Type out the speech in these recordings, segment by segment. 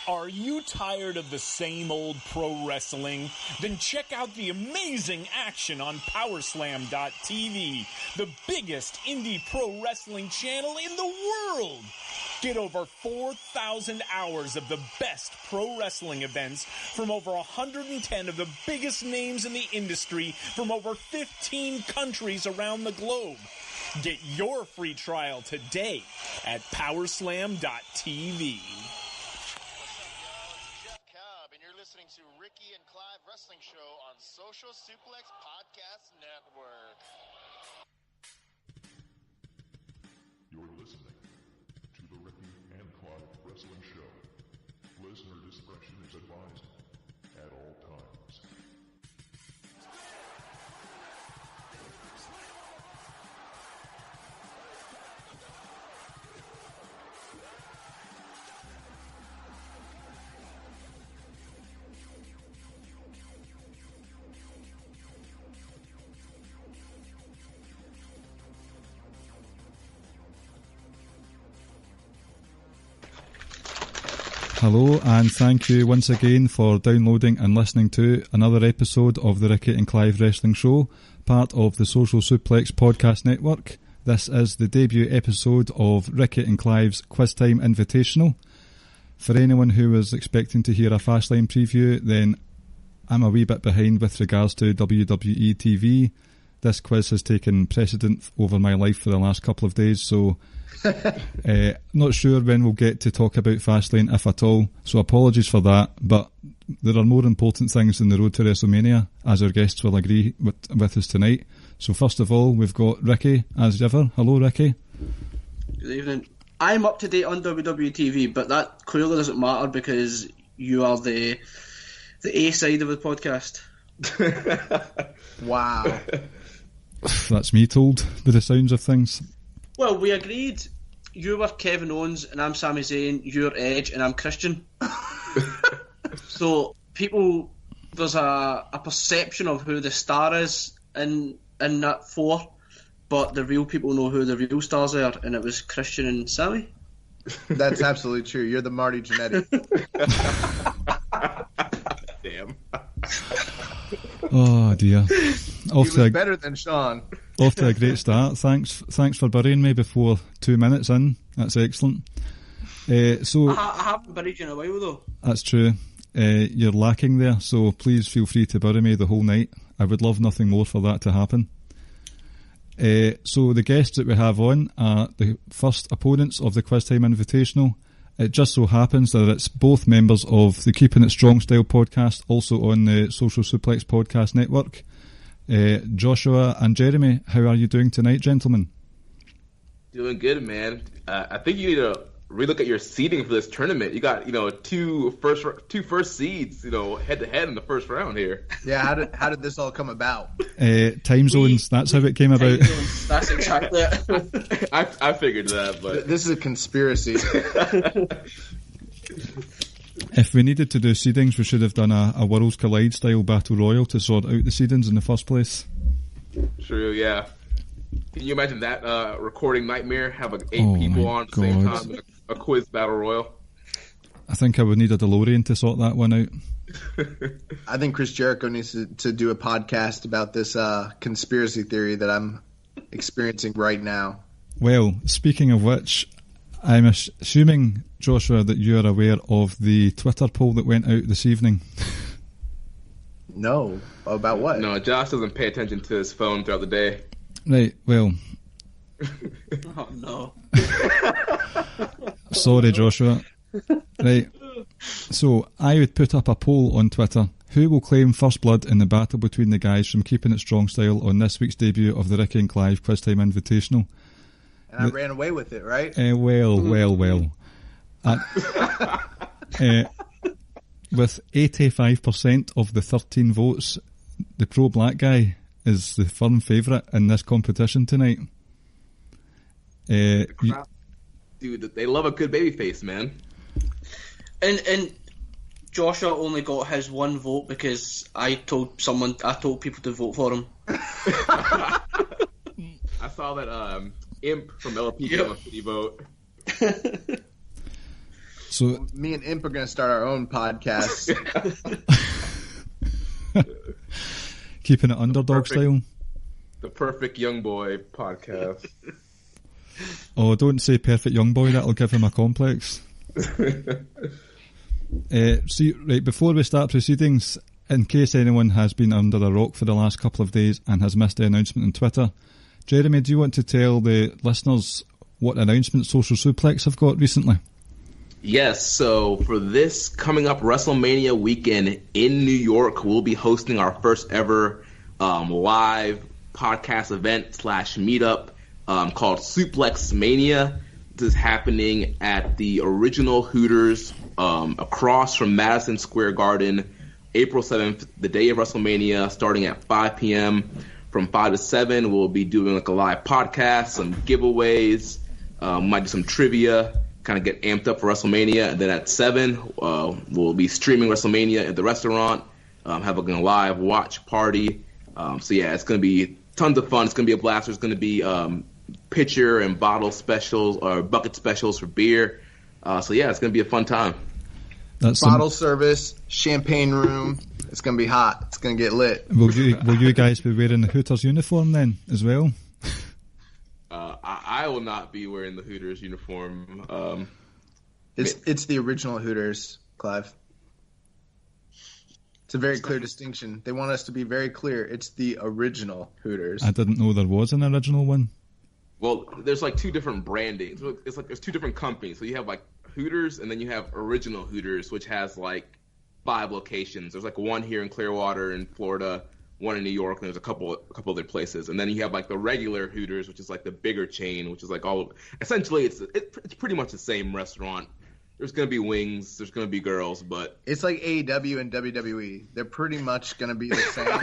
Are you tired of the same old pro wrestling? Then check out the amazing action on Powerslam.tv, the biggest indie pro wrestling channel in the world. Get over 4,000 hours of the best pro wrestling events from over 110 of the biggest names in the industry from over 15 countries around the globe. Get your free trial today at Powerslam.tv. Listening to Ricky and Clive Wrestling Show on Social Suplex Podcast Network. You're listening to the Ricky and Clive Wrestling Show. Listener discretion is advised at all times. Hello, and thank you once again for downloading and listening to another episode of the Ricky and Clive Wrestling Show, part of the Social Suplex Podcast Network. This is the debut episode of Ricky and Clive's Quiztime Invitational. For anyone who was expecting to hear a Fastlane preview, then I'm a wee bit behind with regards to WWE TV. This quiz has taken precedent over my life for the last couple of days, so not sure when we'll get to talk about Fastlane, if at all, so apologies for that, but there are more important things than the road to WrestleMania, as our guests will agree with us tonight. So first of all, we've got Ricky, as ever. Hello, Ricky. Good evening. I'm up to date on WWE TV, but that clearly doesn't matter because you are the A side of the podcast. Wow. That's me told, by the sounds of things. Well, we agreed you were Kevin Owens and I'm Sami Zayn, you're Edge and I'm Christian. So there's a perception of who the star is in that four, but the real people know who the real stars are, and it was Christian and Sami. That's absolutely true. You're the Marty Jannetty. Damn. Oh dear. He was better than Sean. Off to a great start. Thanks for burying me before 2 minutes in. That's excellent. So I haven't buried you in a while though. That's true. You're lacking there, so please feel free to bury me the whole night. I would love nothing more for that to happen. So the guests that we have on are the first opponents of the Quiztime Invitational. It just so happens that it's both members of the Keepin It Strong Style podcast, also on the Social Suplex Podcast Network. Joshua and Jeremy, how are you doing tonight, gentlemen? Doing good, man. I think you need to relook at your seeding for this tournament. You got, two first seeds, head to head in the first round here. Yeah, how did this all come about? Time zones, that's how it came about. That's exactly it. I figured that, but this is a conspiracy. If we needed to do seedings, we should have done a Worlds Collide style battle royal to sort out the seedings in the first place. True, yeah. Can you imagine that recording nightmare? Have 8 people on at the same time in a quiz battle royal? I think I would need a DeLorean to sort that one out. I think Chris Jericho needs to do a podcast about this conspiracy theory that I'm experiencing right now. Well, speaking of which, I'm assuming, Joshua, that you are aware of the Twitter poll that went out this evening. No. About what? No, Josh doesn't pay attention to his phone throughout the day. Right, well. Oh, no. Sorry, Joshua. Right. So, I would put up a poll on Twitter. Who will claim first blood in the battle between the guys from Keepin It Strong Style on this week's debut of the Ricky and Clive Quiztime Invitational? And I ran away with it, right? Well. With 85% of the 13 votes, the pro-black guy is the firm favourite in this competition tonight. Dude, they love a good babyface, man. And Joshua only got his one vote because I told people to vote for him. I saw that Imp from LP got a 50 vote. So me and Imp are going to start our own podcast. Keeping it underdog style. The Perfect Young Boy podcast. Oh, don't say perfect young boy. That'll give him a complex. Right, before we start proceedings, in case anyone has been under a rock for the last couple of days and has missed the announcement on Twitter, Jeremy, do you want to tell the listeners what announcement Social Suplex have got recently? Yes, so for this coming up WrestleMania weekend in New York, we'll be hosting our first ever live podcast event / meetup called Suplex Mania. This is happening at the original Hooters across from Madison Square Garden, April 7th, the day of WrestleMania, starting at 5 p.m. From 5 to 7, we'll be doing like a live podcast, some giveaways, might do some trivia, kind of get amped up for WrestleMania. And then at 7, we'll be streaming WrestleMania at the restaurant, having a live watch party. So yeah, it's going to be tons of fun. It's going to be a blast. There's going to be pitcher and bottle specials or bucket specials for beer. So yeah, it's going to be a fun time. That's bottle service, champagne room. It's going to be hot. It's going to get lit. Will you guys be wearing the Hooters uniform then as well? I will not be wearing the Hooters uniform. It's the original Hooters, Clive. It's a very clear distinction. They want us to be very clear. It's the original Hooters. I didn't know there was an original one. Well, there's like two different brandings. It's like there's two different companies. So you have like Hooters, and then you have original Hooters, which has like 5 locations. There's like one here in Clearwater in Florida, one in New York, and there's a couple other places. And then you have like the regular Hooters, which is like the bigger chain, which is like essentially it's pretty much the same restaurant. There's going to be wings, there's going to be girls, but it's like AEW and WWE. They're pretty much going to be the same.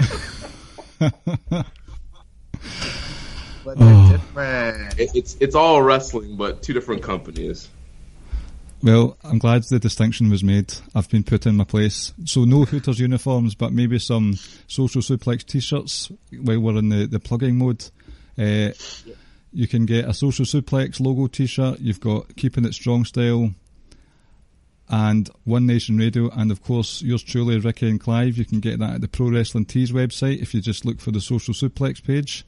But they're different. It's all wrestling, but two different companies. Well, I'm glad the distinction was made. I've been put in my place. So no Hooters uniforms, but maybe some Social Suplex T-shirts while we're in the plugging mode. You can get a Social Suplex logo T-shirt. You've got Keeping It Strong Style and One Nation Radio, and of course yours truly, Ricky and Clive. You can get that at the Pro Wrestling Tees website if you just look for the Social Suplex page.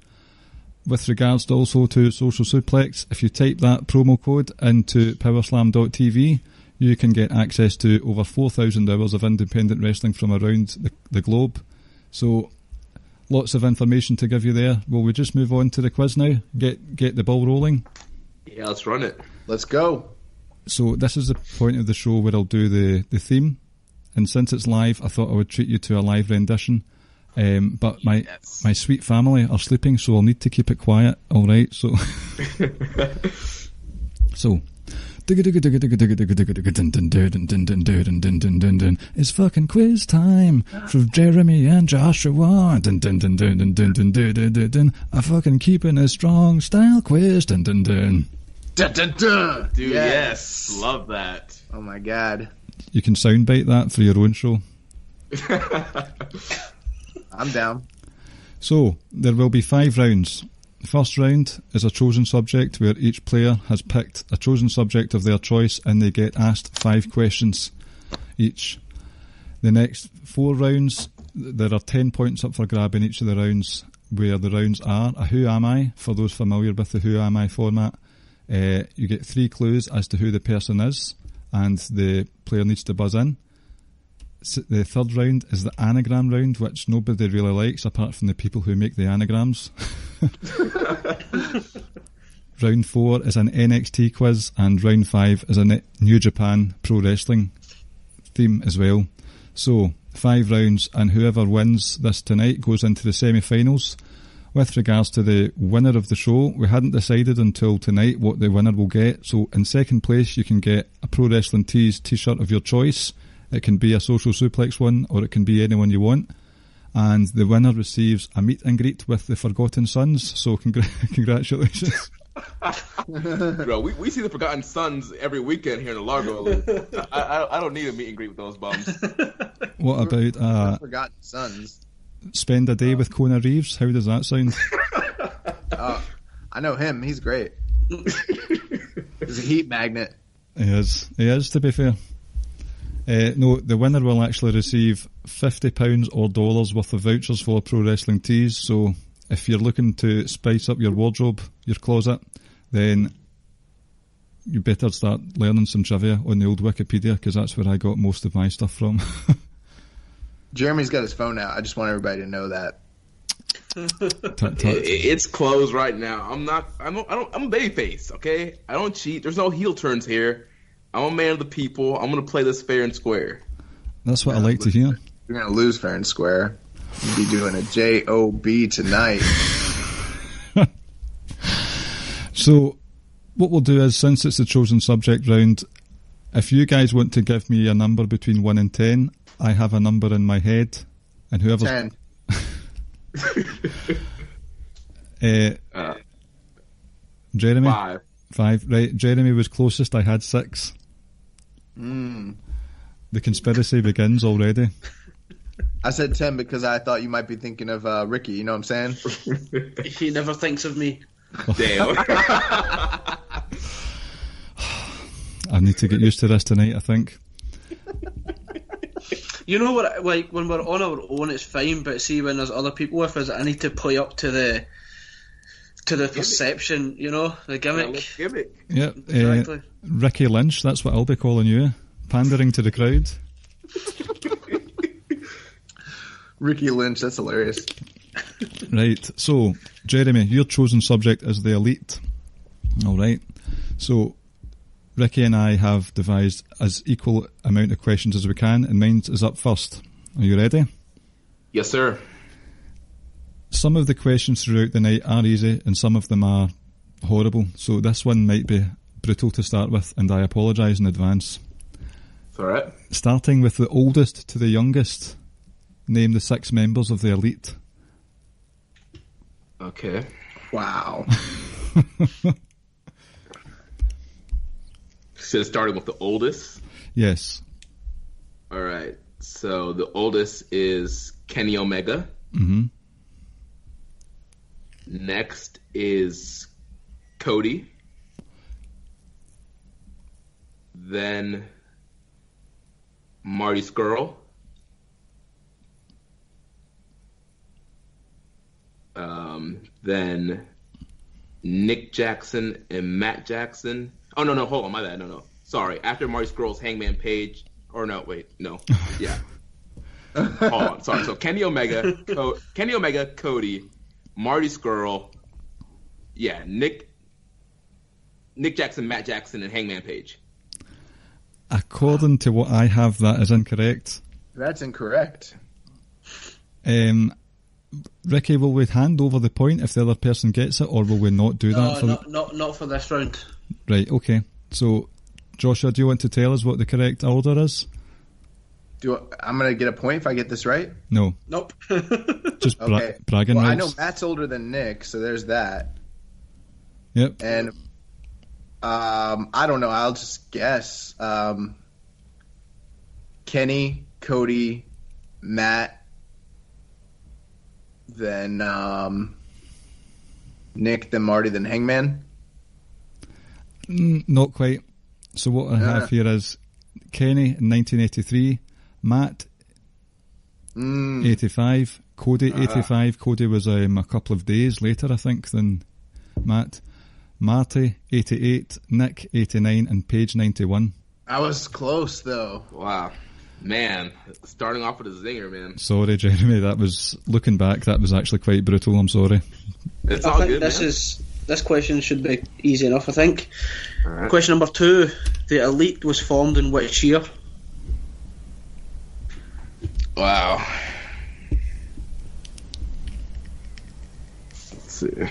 With regards to also to Social Suplex, if you type that promo code into powerslam.tv, you can get access to over 4,000 hours of independent wrestling from around the globe. So, lots of information to give you there. Will we just move on to the quiz now? Get the ball rolling? Yeah, let's run it. Let's go. So, this is the point of the show where I'll do the theme. And since it's live, I thought I would treat you to a live rendition. But my sweet family are sleeping, so I'll need to keep it quiet. All right, so it's fucking quiz time for Jeremy and Joshua. A fucking keeping a strong style quiz. Dude, yes, love that. Oh my god, you can soundbite that for your own show. I'm down. So, there will be 5 rounds. The first round is a chosen subject where each player has picked a chosen subject of their choice and they get asked 5 questions each. The next 4 rounds, there are 10 points up for grab in each of the rounds, where the rounds are a Who Am I, for those familiar with the Who Am I format. You get 3 clues as to who the person is, and the player needs to buzz in. The third round is the anagram round, which nobody really likes apart from the people who make the anagrams. Round 4 is an NXT quiz, and round 5 is a New Japan Pro Wrestling theme as well. So, 5 rounds, and whoever wins this tonight goes into the semi-finals. With regards to the winner of the show, we hadn't decided until tonight what the winner will get. So, in second place, you can get a Pro Wrestling Tees T-shirt of your choice. It can be a Social Suplex one, or it can be anyone you want. And the winner receives a meet and greet with the Forgotten Sons. So congratulations. Bro, we see the Forgotten Sons every weekend here in the Largo. I don't need a meet and greet with those bums. What about Forgotten Sons? Spend a day with Kona Reeves? How does that sound? I know him. He's great. He's a heat magnet. He is, to be fair. No, the winner will actually receive £50 or dollars worth of vouchers for pro wrestling tees. So if you're looking to spice up your wardrobe, your closet, then you better start learning some trivia on the old Wikipedia, because that's where I got most of my stuff from. Jeremy's got his phone out. I just want everybody to know that. It's closed right now. I'm a babyface, okay? I don't cheat. There's no heel turns here. I'm a man of the people. I'm gonna play this fair and square. That's what I like to hear. You're gonna lose fair and square. You'll be doing a JOB tonight. So what we'll do is, since it's the chosen subject round, if you guys want to give me a number between 1 and 10, I have a number in my head, and whoever's 10. Jeremy? 5. 5, right. Jeremy was closest. I had 6. The conspiracy begins already. I said 10 because I thought you might be thinking of Ricky, you know what I'm saying? He never thinks of me. Damn. I need to get used to this tonight, I think. You know what? Like when we're on our own, it's fine. But see, when there's other people with us, I need to play up to the perception. You know, the gimmick. Yeah, Exactly. Ricky Lynch. That's what I'll be calling you. Pandering to the crowd. Ricky Lynch, that's hilarious. Right. So, Jeremy, your chosen subject is the Elite. All right. So, Ricky and I have devised as equal amount of questions as we can, and mine is up first. Are you ready? Yes, sir. Some of the questions throughout the night are easy, and some of them are horrible. So this one might be brutal to start with, and I apologise in advance. It's all right. Starting with the oldest to the youngest, name the 6 members of the Elite. Okay. Wow. So starting with the oldest. Yes. All right. So the oldest is Kenny Omega. Mm-hmm. Next is Cody. Then Marty Scurll. Then Nick Jackson and Matt Jackson. Oh, no, hold on, my bad, no. Sorry, after Marty Scurll's Hangman Page, or no, wait, no, yeah. Hold on, sorry, so Kenny Omega, Cody, Marty Scurll, yeah, Nick Jackson, Matt Jackson, and Hangman Page. According to what I have, that is incorrect. That's incorrect. Ricky, will we hand over the point if the other person gets it, or will we not do that? Not for this round. Right, okay. So, Joshua, do you want to tell us what the correct order is? I'm going to get a point if I get this right? No. Nope. Just okay. bragging rights. rights. I know Matt's older than Nick, so there's that. Yep. And I don't know. I'll just guess. Kenny, Cody, Matt, then Nick, then Marty, then Hangman. Not quite. So what I have here is Kenny in 1983, Matt 85, Cody 85. Cody was a couple of days later, I think, than Matt. Marty 88, Nick 89, and Paige 91. I was close though. Wow. Man, starting off with a zinger, man. Sorry, Jeremy, that was, looking back, that was actually quite brutal, I'm sorry. It's I all think good, this question should be easy enough, I think. All right. Question number 2. The Elite was formed in which year? Wow. Let's see.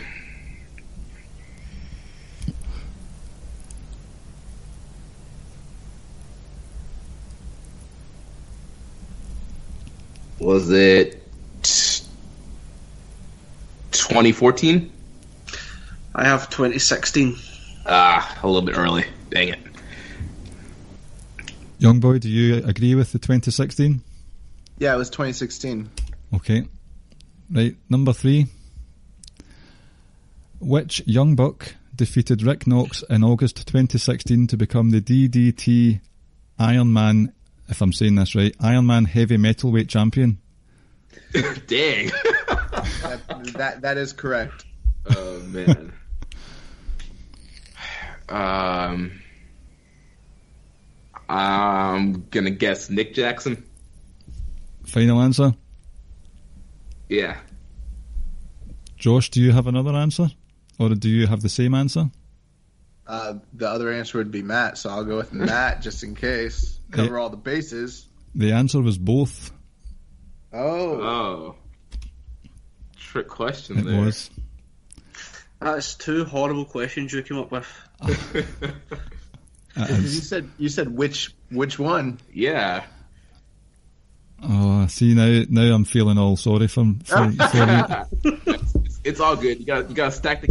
Was it 2014? I have 2016. A little bit early. Dang it. Young boy, do you agree with the 2016? Yeah, it was 2016. Okay. Right, number 3. Which young buck defeated Rick Knox in August 2016 to become the DDT Ironman, if I'm saying this right, Ironman Heavy Metalweight Champion? Dang. That is correct. Oh, man. I'm gonna guess Nick Jackson. Final answer? Yeah. Josh, do you have another answer? Or do you have the same answer? The other answer would be Matt, so I'll go with Matt just in case. Cover all the bases. The answer was both. Oh. Trick question It there. was. That's two horrible questions you came up with. You said which one? Yeah. Oh, see, now I'm feeling all sorry for you. It's all good. You gotta stack the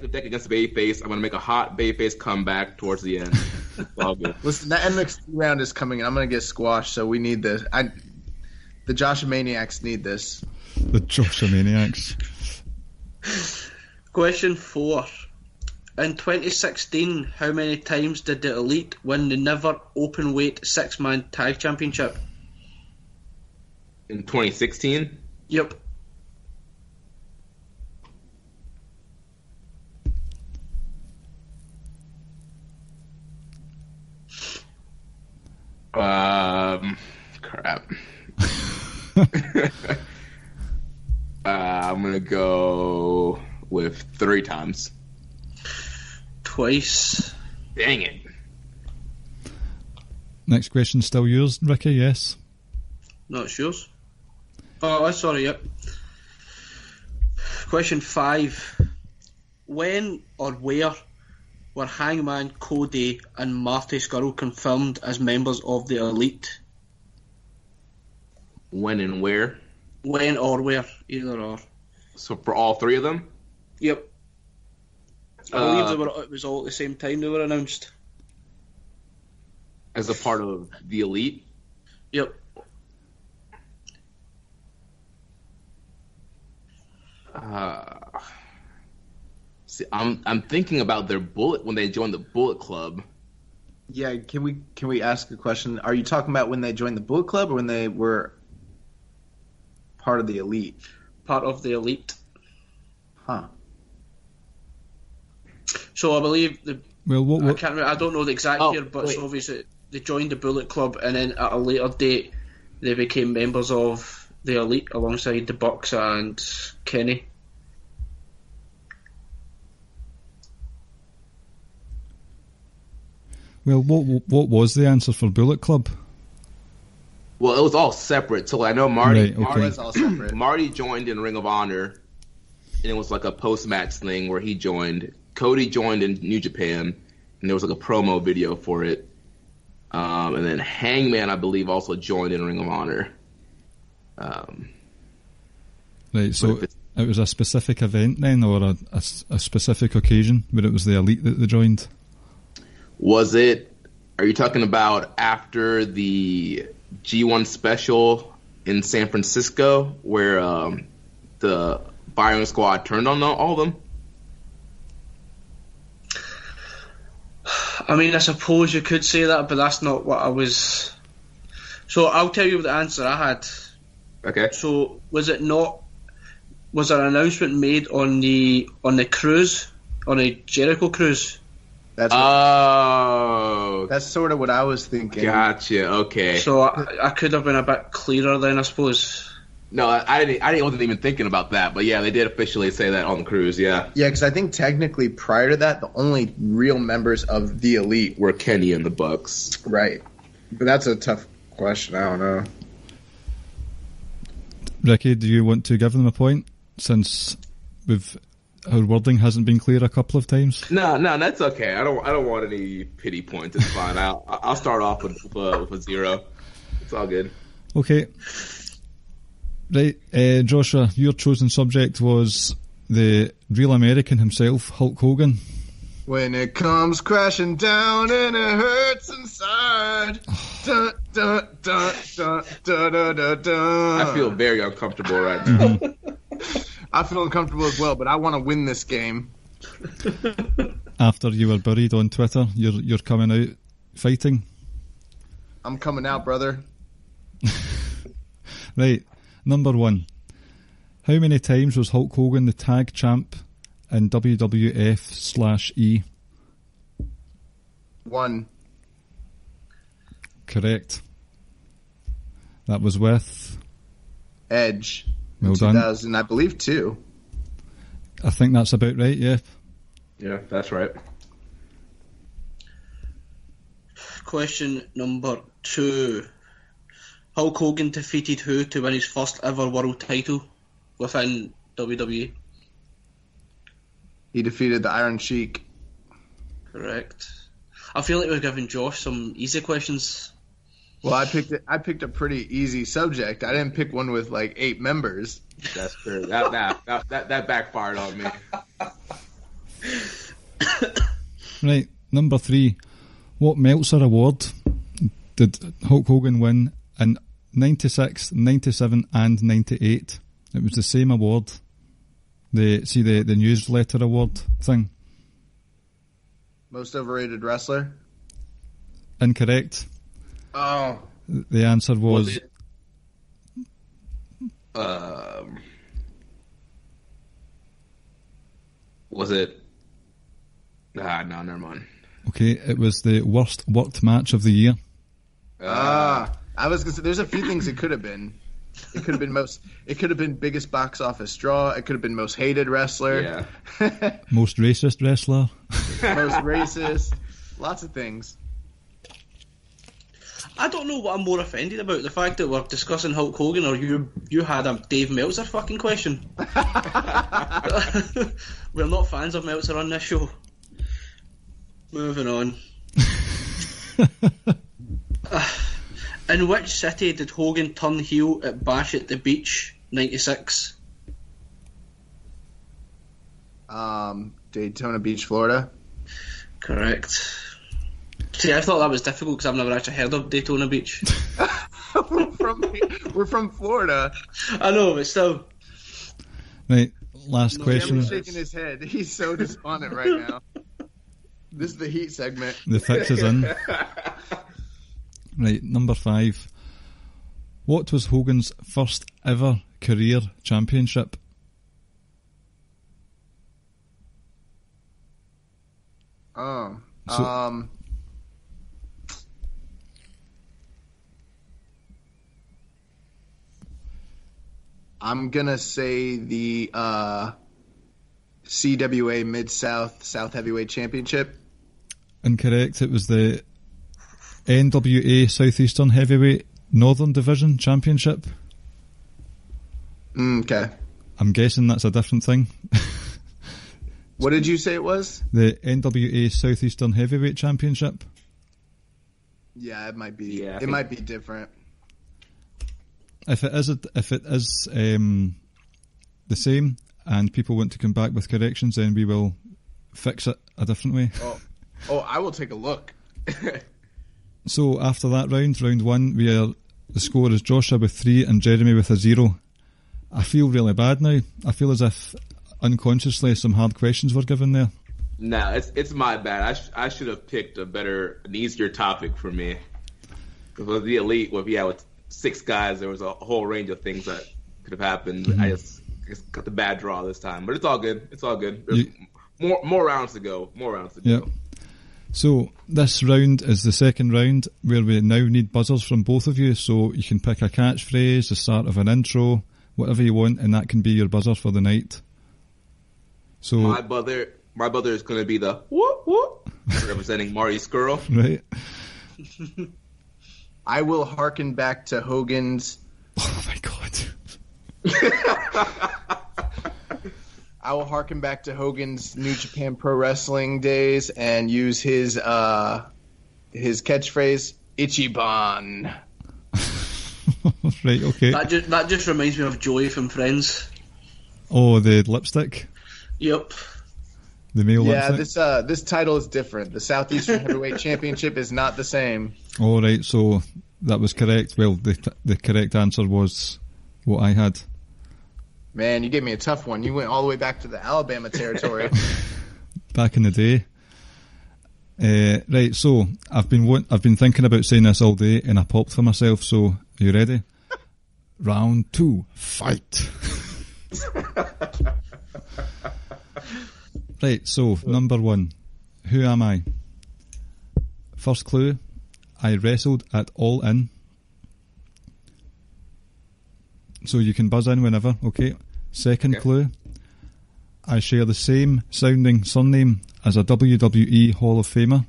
deck against the babyface. I'm gonna make a hot babyface comeback towards the end. It's all good. Listen, that NXT round is coming, and I'm gonna get squashed. So we need this. The Josh Maniacs need this. The Josh Maniacs. Question 4. In 2016, how many times did the Elite win the Never Openweight 6-man Tag Championship? In 2016? Yep. Crap. I'm gonna go with 3 times. Twice. Dang it. Next question, still yours, Ricky, yes? No, it's yours. Oh, sorry, yep. Question 5. When or where were Hangman Cody and Marty Scurll confirmed as members of the Elite? When and where? When or where, either or. So for all 3 of them? Yep. I believe it was all at the same time they were announced. As a part of the Elite? Yep. See, I'm thinking about their when they joined the Bullet Club. Yeah, can we ask a question? Are you talking about when they joined the Bullet Club or when they were part of the Elite? Part of the Elite. Huh. So I believe Well, I can't remember, I don't know the exact year, but wait. so obviously they joined the Bullet Club, and then at a later date they became members of the Elite alongside the Bucks and Kenny. Well, what was the answer for Bullet Club? Well, it was all separate. So I know Marty. Right, okay. It was all separate. Marty joined in Ring of Honor, and it was like a post-match thing where he joined. Cody joined in New Japan, and there was like a promo video for it. And then Hangman, I believe, also joined in Ring of Honor. Right, so it was a specific event then, or a specific occasion where it was the Elite that they joined? Was it? Are you talking about after the G1 special in San Francisco, where the Byron Squad turned on all of them? I mean, I suppose you could say that, but that's not what I was. So I'll tell you the answer I had. Okay. So was there an announcement made on the cruise, on a Jericho cruise? That's sort of what I was thinking. Gotcha. Okay. So I could have been a bit clearer then, I suppose. No, I wasn't even thinking about that, but yeah, they did officially say that on the cruise. Yeah. Yeah, because I think technically prior to that, the only real members of the Elite Were Kenny and the Bucks. right. But that's a tough question. I don't know. Ricky, do you want to give them a point, since our wording hasn't been clear a couple of times? No, that's okay. I don't want any pity points. It's fine. I'll start off with a 0. It's all good. Okay. Right, Joshua, your chosen subject was the real American himself, Hulk Hogan. When it comes crashing down and it hurts inside. Dun, dun, dun, dun, dun, dun, dun, dun. I feel very uncomfortable right now. I feel uncomfortable as well, but I want to win this game. After you were buried on Twitter, you're coming out fighting. I'm coming out, brother. Right, number 1. How many times was Hulk Hogan the tag champ in WWF/E? 1. Correct. That was with Edge. Well done. 2000, I believe 2. I think that's about right, yeah. Yeah, that's right. Question number 2. Hulk Hogan defeated who to win his first ever world title within WWE? He defeated the Iron Sheik. Correct. I feel like we're giving Josh some easy questions. Well, I picked a pretty easy subject. I didn't pick one with like 8 members. That's true. That backfired on me. Right, number 3. What Meltzer Award did Hulk Hogan win in 96, 97 and 98? It was the same award. The newsletter award thing. Most overrated wrestler? Incorrect. Oh. The answer was no, never mind. okay, it was the worst worked match of the year. I was gonna say there's a few things it could have been. It could have been it could have been biggest box office draw. It could have been most hated wrestler. Yeah. Most racist wrestler. Most racist. Lots of things. I don't know what I'm more offended about, the fact that we're discussing Hulk Hogan or you had a Dave Meltzer fucking question. We're not fans of Meltzer on this show. Moving on. In which city did Hogan turn heel at Bash at the Beach 96? Daytona Beach, Florida. Correct. See, I thought that was difficult because I've never actually heard of Daytona Beach. We're from Florida. I know, but still. Right, last question. He's shaking his head. He's so despondent right now. This is the heat segment. The fix is in. Right, number 5. What was Hogan's first ever career championship? I'm gonna say the CWA Mid-South South Heavyweight Championship. Incorrect. It was the NWA Southeastern Heavyweight Northern Division Championship. Okay. I'm guessing that's a different thing. What did you say it was? The NWA Southeastern Heavyweight Championship. Yeah, it might be. Yeah, it might be different. If it is the same and people want to come back with corrections, then we will fix it a different way. Oh, I will take a look. So after that round 1, the score is Joshua with 3 and Jeremy with a 0. I feel really bad now. I feel as if unconsciously some hard questions were given there. No, it's my bad. I should have picked an easier topic for me. Because with the elite, with 6 guys, there was a whole range of things that could have happened. Mm-hmm. I just got the bad draw this time, but it's all good. It's all good. There's more rounds to go. Yep. So this round is the second round where we now need buzzers from both of you. So you can pick a catchphrase, the start of an intro, whatever you want, and that can be your buzzer for the night. So my buzzer is going to be the whoop whoop, representing Marty Skrull. Right. I will hearken back to Hogan's. Oh my god. I will hearken back to Hogan's New Japan Pro Wrestling days and use his catchphrase Ichiban. Right, okay. That just reminds me of Joey from Friends. Oh, the lipstick? Yep. The male lipstick? Yeah, this title is different. The Southeastern Heavyweight Championship is not the same. Oh, right, so that was correct. Well, the correct answer was what I had. Man, you gave me a tough one. You went all the way back to the Alabama territory. back in the day. Right, so I've been thinking about saying this all day, and I popped for myself. So, are you ready? Round 2, fight. Right, so number 1, who am I? First clue, I wrestled at All In. So you can buzz in whenever, okay? Second clue, I share the same sounding surname as a WWE Hall of Famer.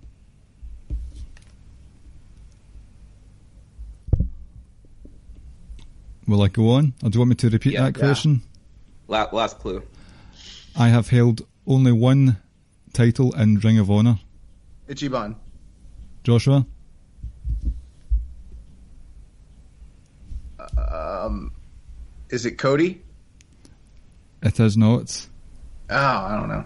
Will I go on, or do you want me to repeat that question? Last clue. I have held only one title in Ring of Honor. Ichiban. Joshua? Is it Cody? It is not. Oh, I don't know.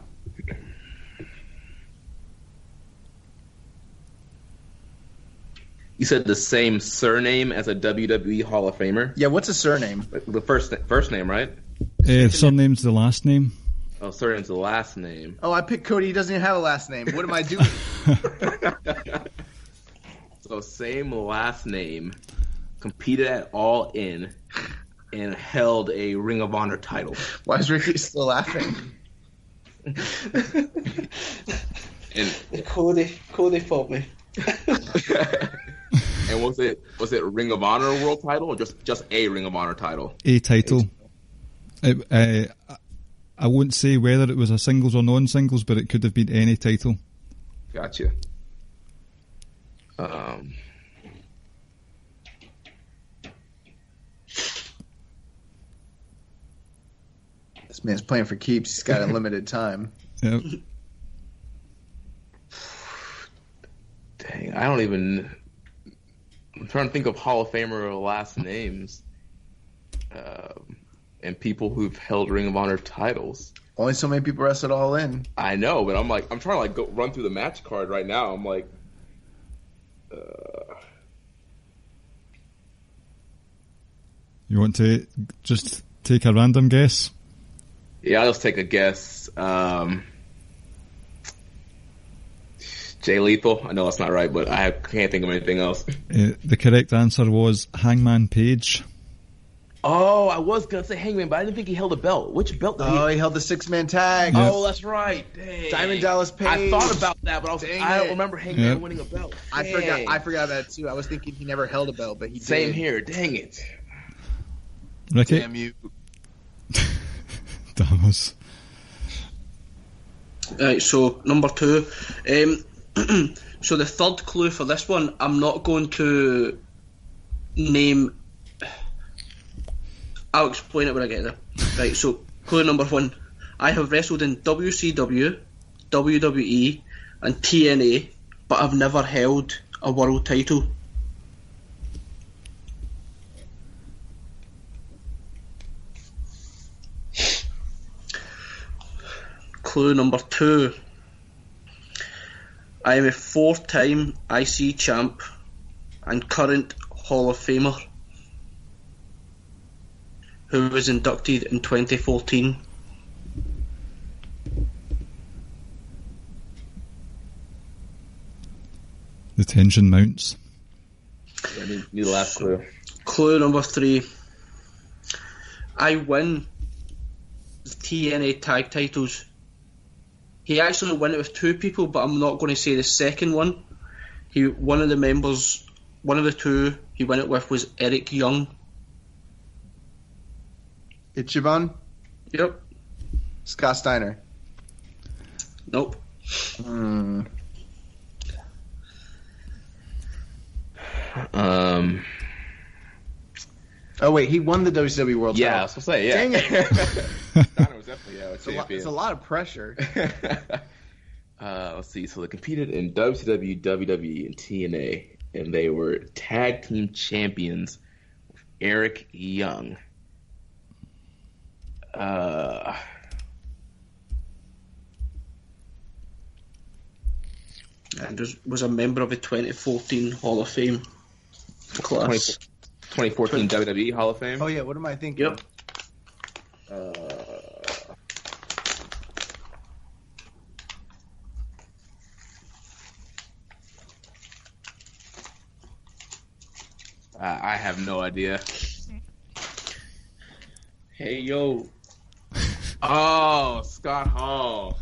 You said the same surname as a WWE Hall of Famer? Yeah, what's his surname? The first name, right? Surname's the last name. Oh, surname's the last name. Oh, I picked Cody. He doesn't even have a last name. What am I doing? So same last name, competed at All In, and held a Ring of Honor title. Why is Ricky still laughing? And Cody fought me. And was it Ring of Honor world title or just a Ring of Honor title? A title. I won't say whether it was a singles or non-singles, but it could have been any title. Gotcha. This man's playing for keeps. He's got a limited time. Yep. Dang, I'm trying to think of Hall of Famer last names and people who've held Ring of Honor titles. Only so many people wrestled All In. I know, but I'm trying to go run through the match card right now. I'm like, You want to just take a random guess? yeah, I'll just take a guess. Jay Lethal. I know that's not right, but I can't think of anything else. The correct answer was Hangman Page. Oh, I was gonna say Hangman, but I didn't think he held a belt. Which belt did he held the 6-man tag. Yep. Oh, that's right. Dang. Diamond Dallas Page. I thought about that, but I don't remember Hangman winning a belt. I forgot that too. I was thinking he never held a belt, but he did. Same here. Dang it. Ricky? Damn you. Damn us. Right, so number 2. So the third clue for this one, I'm not going to name. I'll explain it when I get there. Right, so clue number 1. I have wrestled in WCW, WWE, and TNA, but I've never held a world title. Clue number 2. I am a 4-time IC champ and current Hall of Famer who was inducted in 2014. The tension mounts. I need the last clue. Clue number 3. I win the TNA tag titles. He actually won it with 2 people, but I'm not going to say the second one. One of the members, one of the 2 he won it with was Eric Young. Ichiban? Yep. Scott Steiner? Nope. Oh wait, he won the WCW World Yeah, I title. was gonna say, yeah. Dang it. Donna was definitely a champion. It's a lot of pressure. Let's see. So they competed in WCW, WWE, and TNA, and they were tag team champions with Eric Young. And was a member of the 2014 Hall of Fame class. 2014 WWE Hall of Fame. Oh yeah, what am I thinking? Yep. have no idea. Hey, yo. Oh, Scott Hall.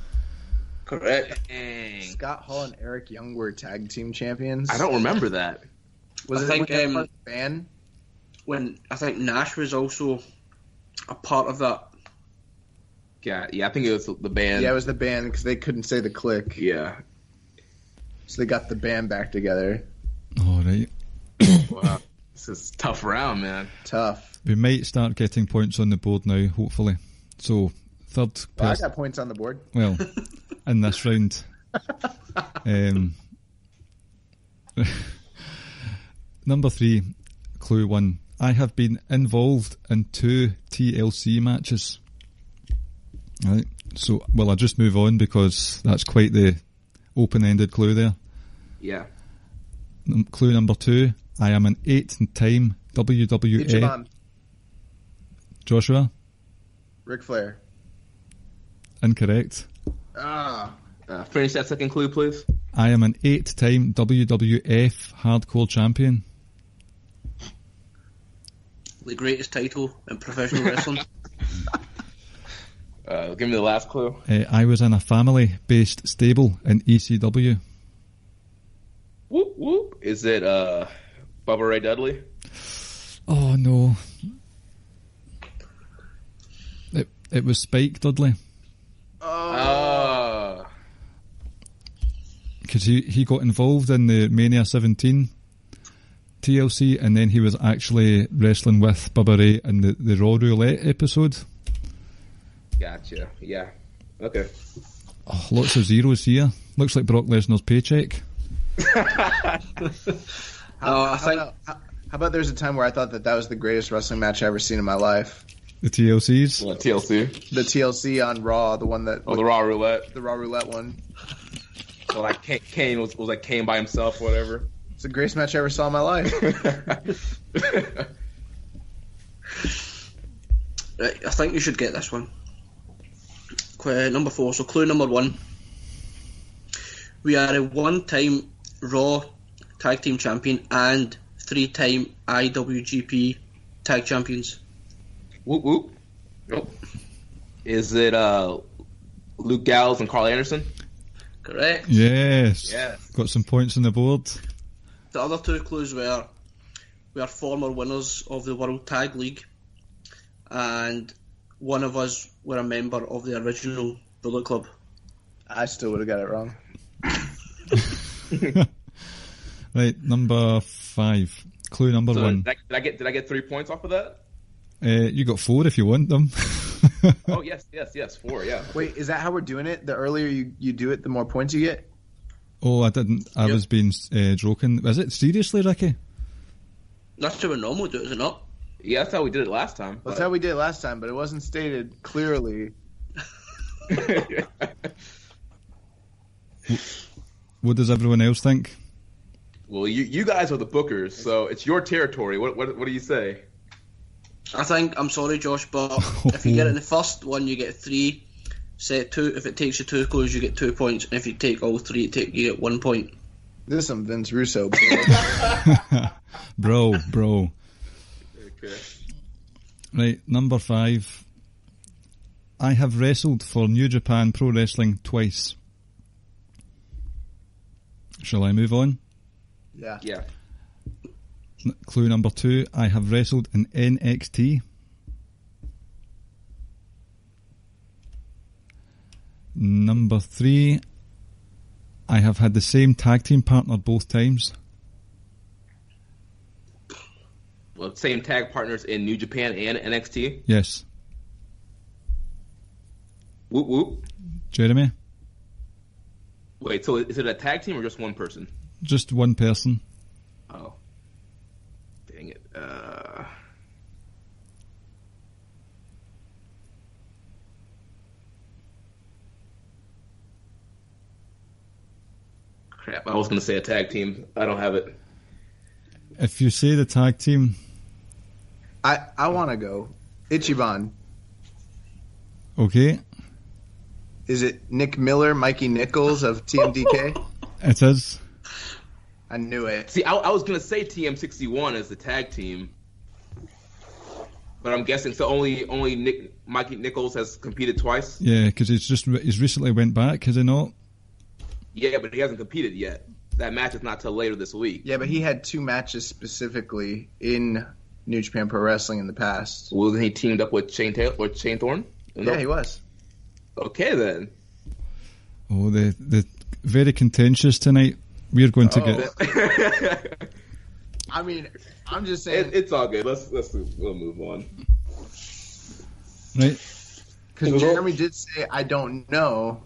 Correct. Dang. Scott Hall and Eric Young were tag team champions. I don't remember that. Was I it think, when they were part of the band? When I think Nash was also a part of that. Yeah, I think it was the band. Yeah, it was the band because they couldn't say the click. Yeah. So they got the band back together. All right. Wow. This is a tough round, man. Tough. We might start getting points on the board now, hopefully. So, third Well, I person. got points on the board. Well, in this round. Number 3, clue 1. I have been involved in 2 TLC matches. Right. So, well, I'll just move on because that's quite the open-ended clue there. Yeah. Clue number 2. I am an 8-time WWE. Ichiban, Joshua? Ric Flair. Incorrect. Finish that second clue, please. I am an 8-time WWF Hardcore Champion. The greatest title in professional wrestling. Give me the last clue. I was in a family-based stable in ECW. Whoop, whoop. Is it Bubba Ray Dudley? Oh no. It was Spike Dudley. Oh. Because he got involved in the Mania 17 TLC, and then he was actually wrestling with Bubba Ray in the Raw Roulette episode. Gotcha. Yeah. Okay. Oh, lots of zeros here. Looks like Brock Lesnar's paycheck. How about there's a time where I thought that was the greatest wrestling match I ever seen in my life? The TLCs. What, TLC? The TLC on Raw, the one that... Oh, the Raw Roulette. The Raw Roulette one. Well, like Kane was like Kane by himself, or whatever. It's the greatest match I ever saw in my life. Right, I think you should get this one. Number 4, so clue number 1. We are a 1-time Raw Tag Team Champion and 3-time IWGP Tag Champions. Whoop, whoop. Nope. Is it Luke Gallows and Carl Anderson? Correct. Yes. Yes. Got some points on the board. The other 2 clues were we are former winners of the World Tag League, and one of us were a member of the original Bullet Club. I still would have got it wrong. Right, number 5. Clue number 1. Did I get 3 points off of that? You got 4 if you want them. Oh yes, 4. Yeah. Wait, is that how we're doing it? The earlier you do it, the more points you get? Oh, I didn't. I was being joking. Is it seriously, Ricky? That's how we normally do it, is it not? Yeah, that's how we did it last time. That's how we did it last time, but it wasn't stated clearly. What does everyone else think? Well, you guys are the bookers, so it's your territory. What do you say? I'm sorry, Josh, but if you get it in the first one, you get 3. Set 2. If it takes you 2 clues, you get 2 points. And if you take all 3, you get 1 point. This is some Vince Russo. Bro. Okay. Right, number 5. I have wrestled for New Japan Pro Wrestling twice. Shall I move on? Yeah. Yeah. Clue number 2. I have wrestled in NXT. Number 3. I have had the same tag team partner both times. Well, same tag partners in New Japan and NXT. Yes. Whoop whoop. Jeremy? Wait, so is it a tag team or just one person? Just one person. Oh. Dang it. Crap, I was going to say a tag team. I don't have it. If you say the tag team... I want to go. Ichiban. Okay. Is it Nick Miller, Mikey Nichols of TMDK? It is. I knew it. See, I was going to say TM61 as the tag team. But I'm guessing so. Only Mikey Nichols has competed twice. Yeah, because he's recently went back, has he not? Yeah, but he hasn't competed yet. That match is not till later this week. Yeah, but he had 2 matches specifically in New Japan Pro Wrestling in the past. Wasn't he teamed up with Shane Thorne? Yeah, he was. Okay, then. Oh, the very contentious tonight. We're going to get. I mean, I'm just saying it's all good. We'll move on. Right. Because Jeremy did say, I don't know.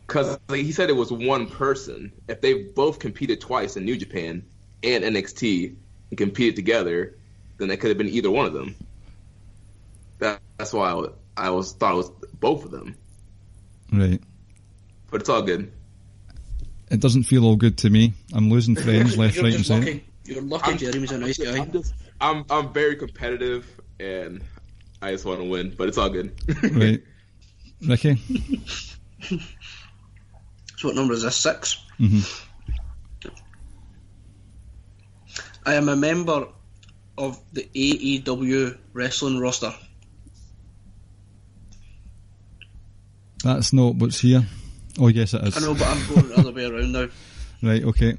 Because he said it was one person. If they both competed twice in New Japan and NXT and competed together, then they could have been either one of them. That's why I thought it was both of them. Right. But it's all good. It doesn't feel all good to me. I'm losing friends left, right, and centre. You're lucky. Jeremy's a nice guy. I'm very competitive, and I just want to win. But it's all good. Right. Ricky? So what number is this? 6? Mm-hmm. I am a member of the AEW wrestling roster. That's not what's here. Oh, yes, it is. I know, but I'm going the other way around now. Right, okay.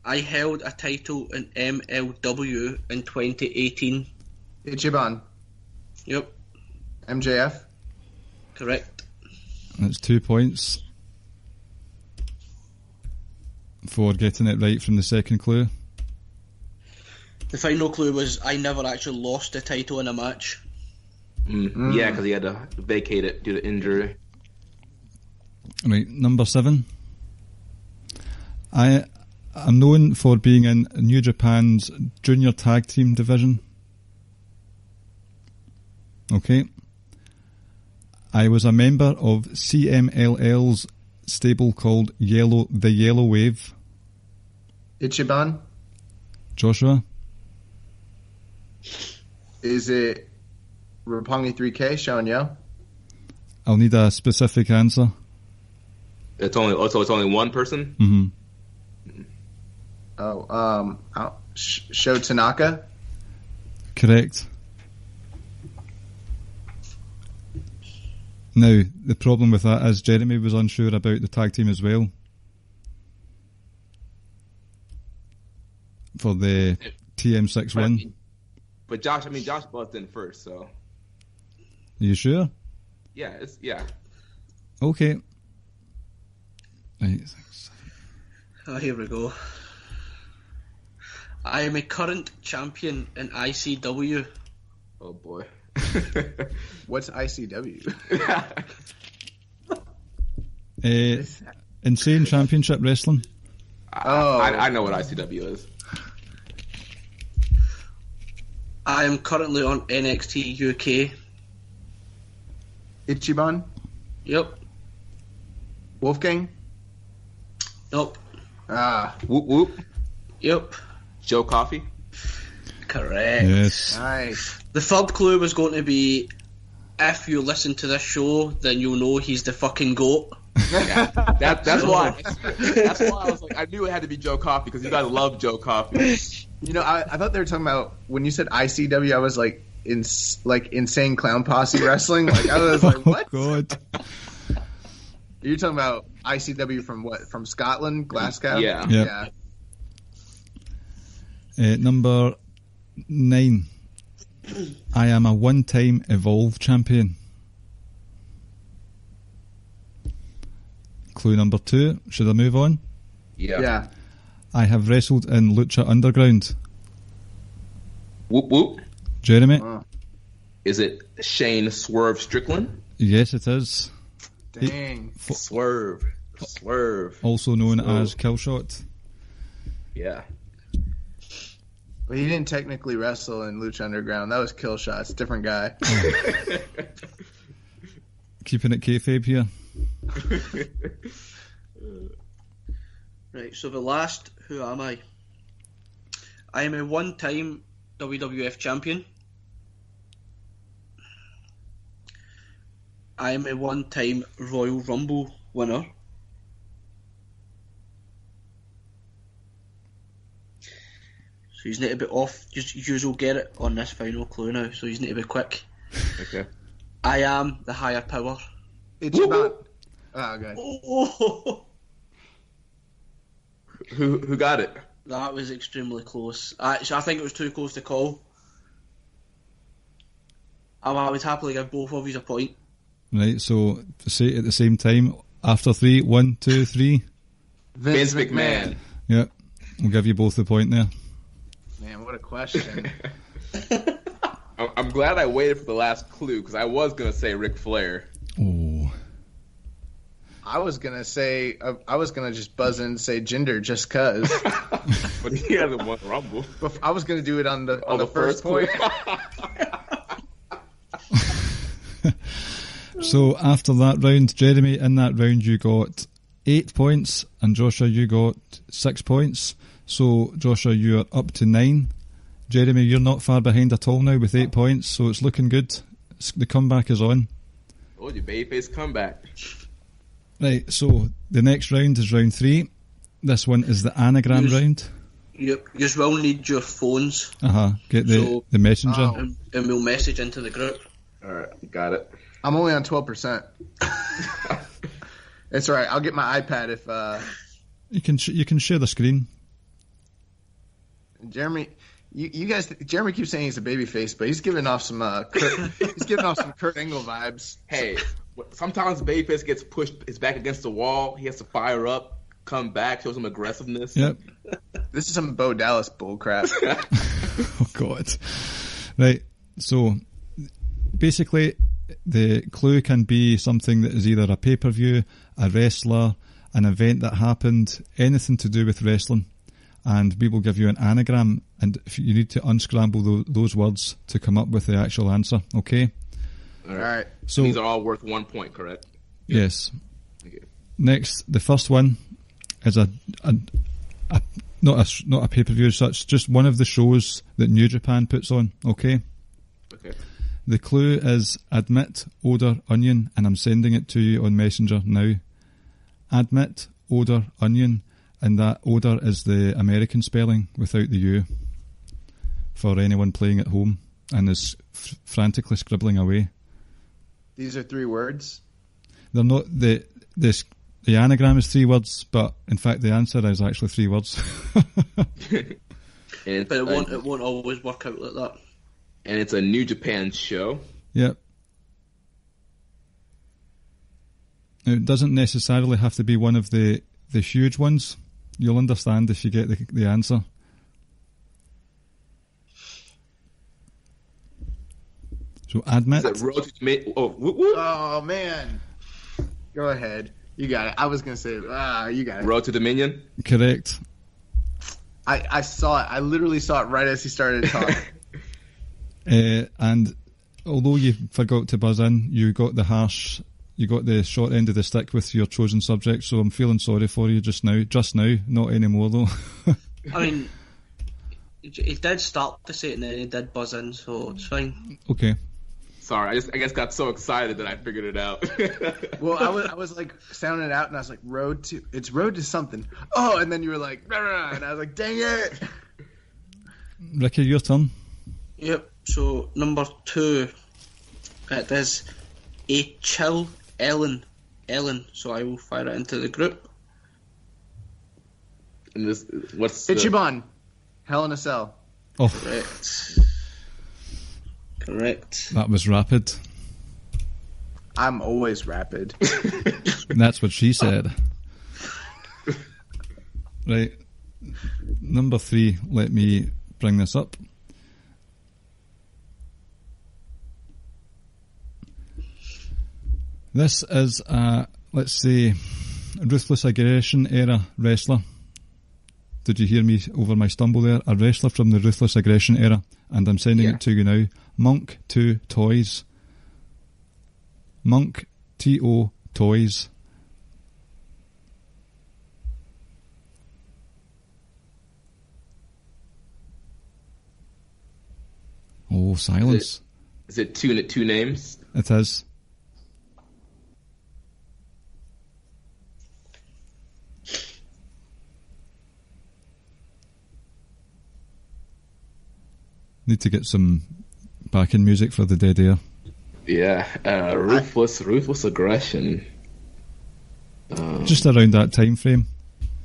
I held a title in MLW in 2018. Ichiban. Yep, MJF. correct. That's 2 points for getting it right from the second clue. The final clue was I never actually lost the title in a match. Yeah, because he had to vacate it due to injury. Right, number 7. I'm known for being in New Japan's junior tag team division. Okay. I was a member of CMLL's stable called the Yellow Wave. Ichiban. Joshua? Is it Roppongi 3K, Sean Yo? I'll need a specific answer. It's only one person? Mm-hmm. Sho Tanaka. Correct. Now, the problem with that is Jeremy was unsure about the tag team as well. For the TM6 win. But Josh buzzed in first, so. Are you sure? Yeah, Okay. Right. Here we go. I am a current champion in ICW. Oh boy. What's ICW? Insane Championship Wrestling. I know what ICW is. I am currently on NXT UK. Ichiban. Yep. Wolfgang. Nope. Whoop whoop. Yep. Joe Coffey. Correct. Yes. Nice. The third clue was going to be, if you listen to this show, then you'll know he's the fucking GOAT. Yeah, that's why. That's why I was like, I knew it had to be Joe Coffey because you guys love Joe Coffey. You know, I thought they were talking about, when you said ICW, I was like, Insane Clown Posse Wrestling. Like, I was like, what? Oh, God. You're talking about ICW from what? From Scotland? Glasgow? Yeah. Yep. Yeah. Number 9. I am a one-time Evolve champion. Clue number 2. Should I move on? Yeah. I have wrestled in Lucha Underground. Whoop whoop. Jeremy? Is it Shane Swerve Strickland? Yes, it is. Dang. Swerve. Also known as Killshot. Yeah. But he didn't technically wrestle in Lucha Underground. That was Killshot's. Different guy. Keeping it kayfabe here. Right, so the last, who am I? I am a one-time WWF champion. I am a one-time Royal Rumble winner. So you need to be off. You will get it on this final clue now. So you need to be quick. Okay. I am the higher power. Ichiban. Oh, good. Oh, Who got it? that was extremely close. Actually, I think it was too close to call. I would happily give both of you a point. Right, so say it at the same time. After 3, 1, 2, 3. Vince McMahon. Yep, we'll give you both the point there. Man, what a question. I'm glad I waited for the last clue because I was gonna say Ric Flair. Oh, I was gonna just buzz in and say gender just cause. But he hasn't won Rumble. But I was gonna do it on the the first clue. point. so after that round, Jeremy, in that round you got 8 points, and Joshua, you got 6 points. So Joshua, you're up to 9. Jeremy, you're not far behind at all now with 8 points, so it's looking good. The comeback is on. Oh, your babyface comeback. Right, so the next round is round 3. This one is the anagram round. Yep, you will need your phones. Get the messenger. And we'll message into the group. All right, got it. I'm only on 12%. It's all right. I'll get my iPad if You can share the screen. Jeremy. You guys. Jeremy keeps saying he's a babyface, but he's giving off some Kurt Angle vibes. Hey, sometimes babyface gets pushed his back against the wall. He has to fire up, come back, show some aggressiveness. Yep. This is some Bo Dallas bullcrap. Oh God. Right. So basically, the clue can be something that is either a pay-per-view, a wrestler, an event that happened, anything to do with wrestling. And we will give you an anagram, and if you need to unscramble those words to come up with the actual answer, okay? All right. So these are all worth 1 point, correct? Yes. Okay. Next, the first one is not a pay-per-view as such, just one of the shows that New Japan puts on, okay? Okay. The clue is admit, order, onion, and I'm sending it to you on Messenger now. Admit, order, onion, and that order is the American spelling without the U for anyone playing at home and is frantically scribbling away. These are 3 words? They're not, the anagram is 3 words, but in fact the answer is actually 3 words. But it won't always work out like that. And it's a New Japan show. Yep. Now, it doesn't necessarily have to be one of the huge ones. You'll understand if you get the answer. So admit. Is it Road to Jamaica? Oh, whoop, whoop. Oh man. Go ahead. You got it. I was gonna say you got it. Road to Dominion? Correct. I saw it. I literally saw it right as he started talking. And although you forgot to buzz in, you got the short end of the stick with your chosen subject, so I'm feeling sorry for you just now. Just now, not anymore though. I mean, he did start to say it and then he did buzz in, so it's fine. Okay. Sorry, I guess got so excited that I figured it out. Well, I was like sounding it out, and I was like, road to something. Oh, and then you were like, rah, rah, and I was like, dang it. Ricky, your turn. Yep, so number 2, it is a chill Ellen, so I will fire it into the group. And this, what's Ichiban, Hell in a Cell. Oh, Correct. that was rapid. I'm always rapid. That's what she said. Right. Number 3, let me bring this up. This is let's say, Ruthless Aggression era wrestler. Did you hear me over my stumble there? A wrestler from the Ruthless Aggression era. And I'm sending it to you now. Monk 2 Toys. Monk T-O Toys. Oh, silence. Is it two names? It is. Need to get some backing music for the dead air. Yeah, ruthless aggression. Just around that time frame.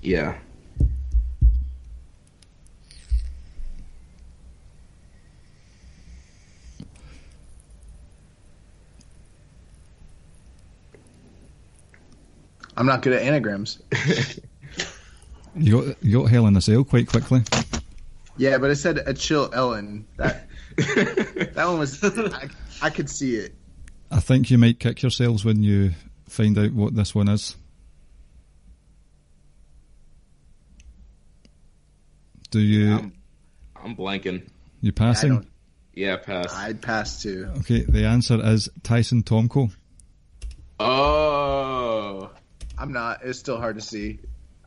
Yeah. I'm not good at anagrams. You got Hell in a Cell quite quickly. Yeah, but it said a chill Ellen. That one was. I could see it. I think you might kick yourselves when you find out what this one is. Do you? I'm blanking. You passing? Yeah, pass. I'd pass too. Okay, the answer is Tyson Tomko. Oh. I'm not. It's still hard to see.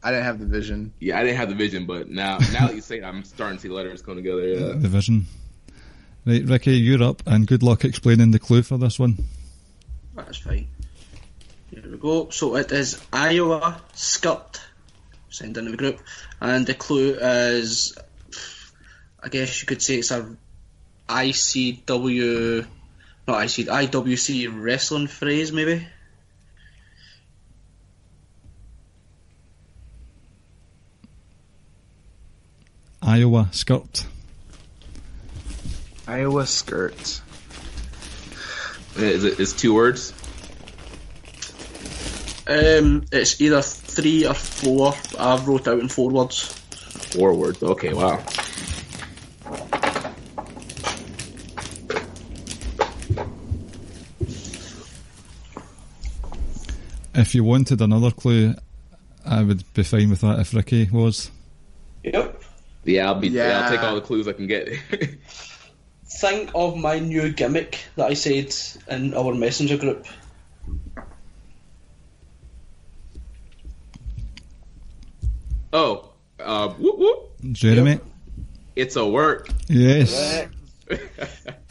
I didn't have the vision. Yeah, I didn't have the vision, but now that you say it, I'm starting to see letters come together. Yeah. The vision. Right, Ricky, you're up, and good luck explaining the clue for this one. That's fine. Here we go. So it is Iowa skirt. Send into the group. And the clue is, I guess you could say it's a IWC wrestling phrase, maybe? Iowa skirt. Iowa skirt. It's 2 words? It's either 3 or 4. I've wrote out in 4 words. 4 words. Okay, wow. If you wanted another clue, I would be fine with that if Ricky was. Yep. Yeah, I'll take all the clues I can get. Think of my new gimmick that I said in our messenger group. Oh, whoop whoop. Jeremy? Yep. It's a work. Yes.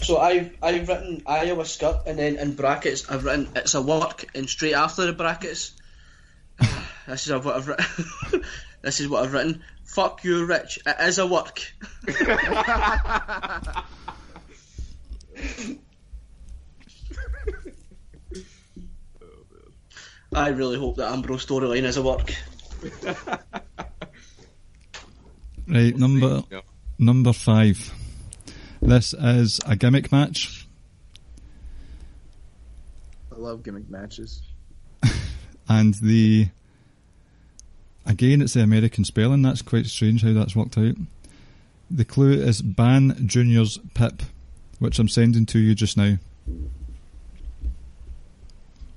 So I've written Iowa skirt, and then in brackets I've written it's a work, and straight after the brackets, this is what I've written. This is what I've written. Fuck you, Rich. It is a work. I really hope that Ambrose storyline is a work. Right, number 5. This is a gimmick match. I love gimmick matches. And again, it's the American spelling. That's quite strange how that's worked out. The clue is Ban Junior's Pip, which I'm sending to you just now.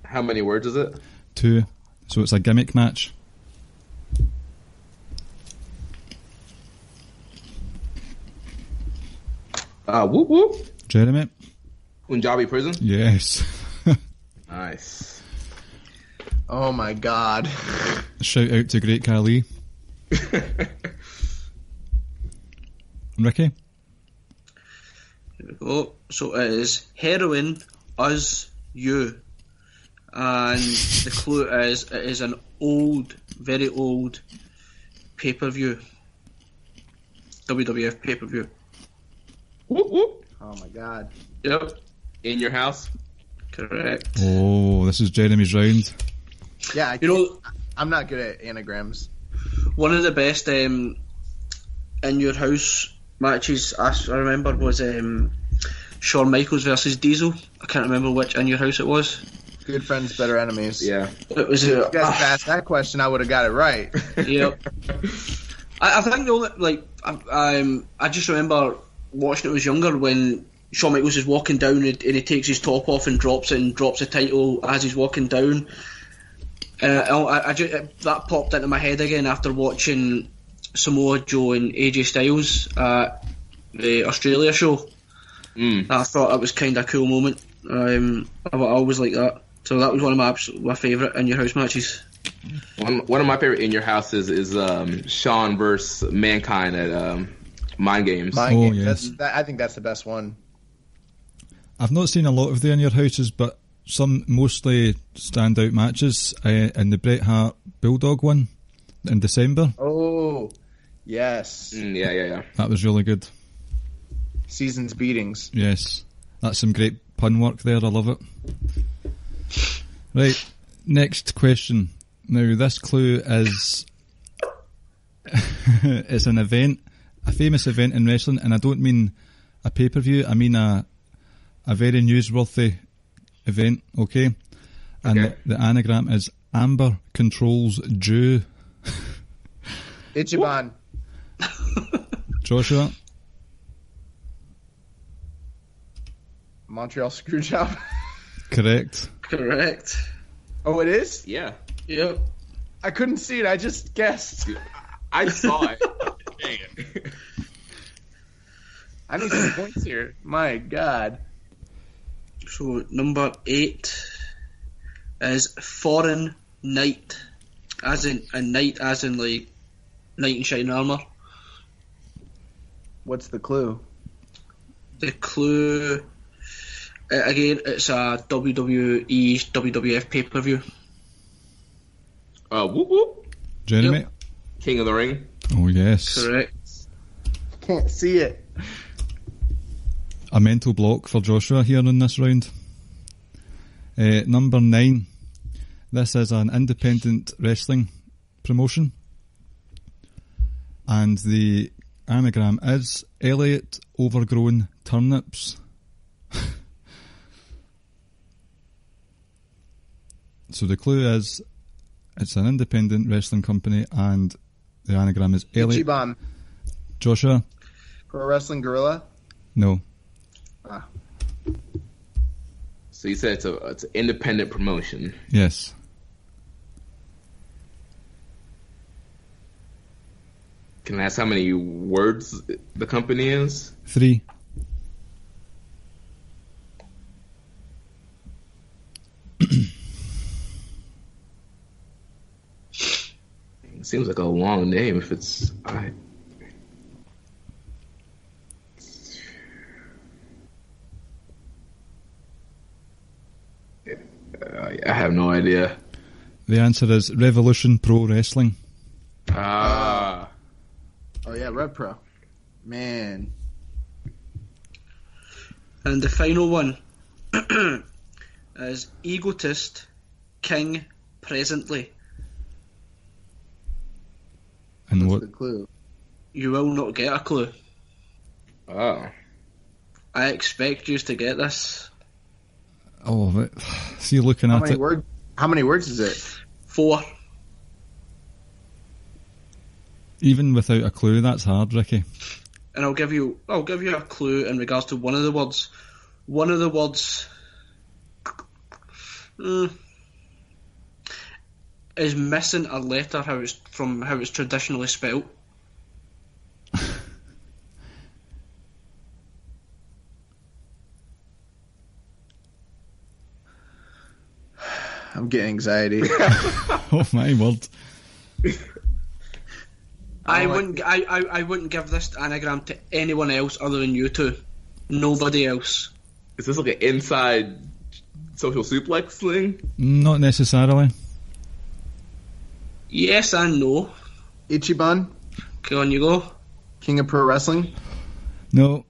How many words is it? 2. So it's a gimmick match. Whoop whoop. Jeremy? Punjabi prison? Yes. Nice. Oh my god. Shout out to Great Khali. Ricky? Here we go. So it is heroin, us, you. And the clue is it is an old, very old pay-per-view. WWF pay-per-view. Whoop whoop. Oh my god. Yep. In your house? Correct. Oh, this is Jeremy's round. Yeah, I'm not good at anagrams. One of the best in your house matches I remember was Shawn Michaels versus Diesel. I can't remember which in your house it was. Good friends, better enemies. Yeah. It was. If you guys had asked that question, I would have got it right. Yep. I think the only I just remember watching it when I was younger when Shawn Michaels is walking down and he takes his top off and drops it and drops the title as he's walking down. That popped into my head again after watching Samoa Joe and AJ Styles at the Australia show. I thought it was kind of a cool moment. I always like that. So that was one of my favourite in your house matches. One of my favorite in your house is Shawn versus Mankind at Mind Games. Games. Yes. I think that's the best one. I've not seen a lot of the in your houses, but some mostly standout matches in the Bret Hart Bulldog one in December. Oh, yes. Yeah. That was really good. Season's beatings. Yes. That's some great pun work there. I love it. Right. Next question. Now, this clue is... it's an event, a famous event in wrestling, and I don't mean a pay-per-view, I mean a very newsworthy event, okay? And Okay. the anagram is Amber Controls Jew. Ichiban. Joshua? Montreal Screwjob. Correct. Correct. Oh, it is? Yeah. Yep. I couldn't see it. I just guessed. I saw it. I need some points here. My God. So number 8 is foreign knight, as in a knight, as in like knight in shining armor. What's the clue? The clue, again, it's a WWE WWF pay-per-view. Whoop whoop. Jeremy? Yep. King of the Ring. Oh, yes. Correct. Can't see it. A mental block for Joshua here in this round. Number 9. This is an independent wrestling promotion. And the anagram is Elliot Overgrown Turnips. So the clue is it's an independent wrestling company and the anagram is Elliot. Ichiban. Joshua? Pro Wrestling Gorilla. No. Ah. So you said it's an independent promotion. Yes. Can I ask how many words the company is? 3. It seems like a long name if it's... I have no idea. The answer is Revolution Pro Wrestling. Ah. Oh, yeah, Rev Pro. Man. And the final one is egotist king presently. And What's what? the clue? You will not get a clue. Oh. I expect you to get this. Oh, but, see, looking How at many it. words? How many words is it? 4. Even without a clue, that's hard, Ricky. And I'll give you a clue in regards to one of the words. One of the words is missing a letter how it's traditionally spelt. I'm getting anxiety. Oh my word. I wouldn't give this anagram to anyone else other than you two. Nobody else. Is this like an inside social suplex thing? Not necessarily. Yes and no. Ichiban, Okay, on you go. King of Pro Wrestling. No.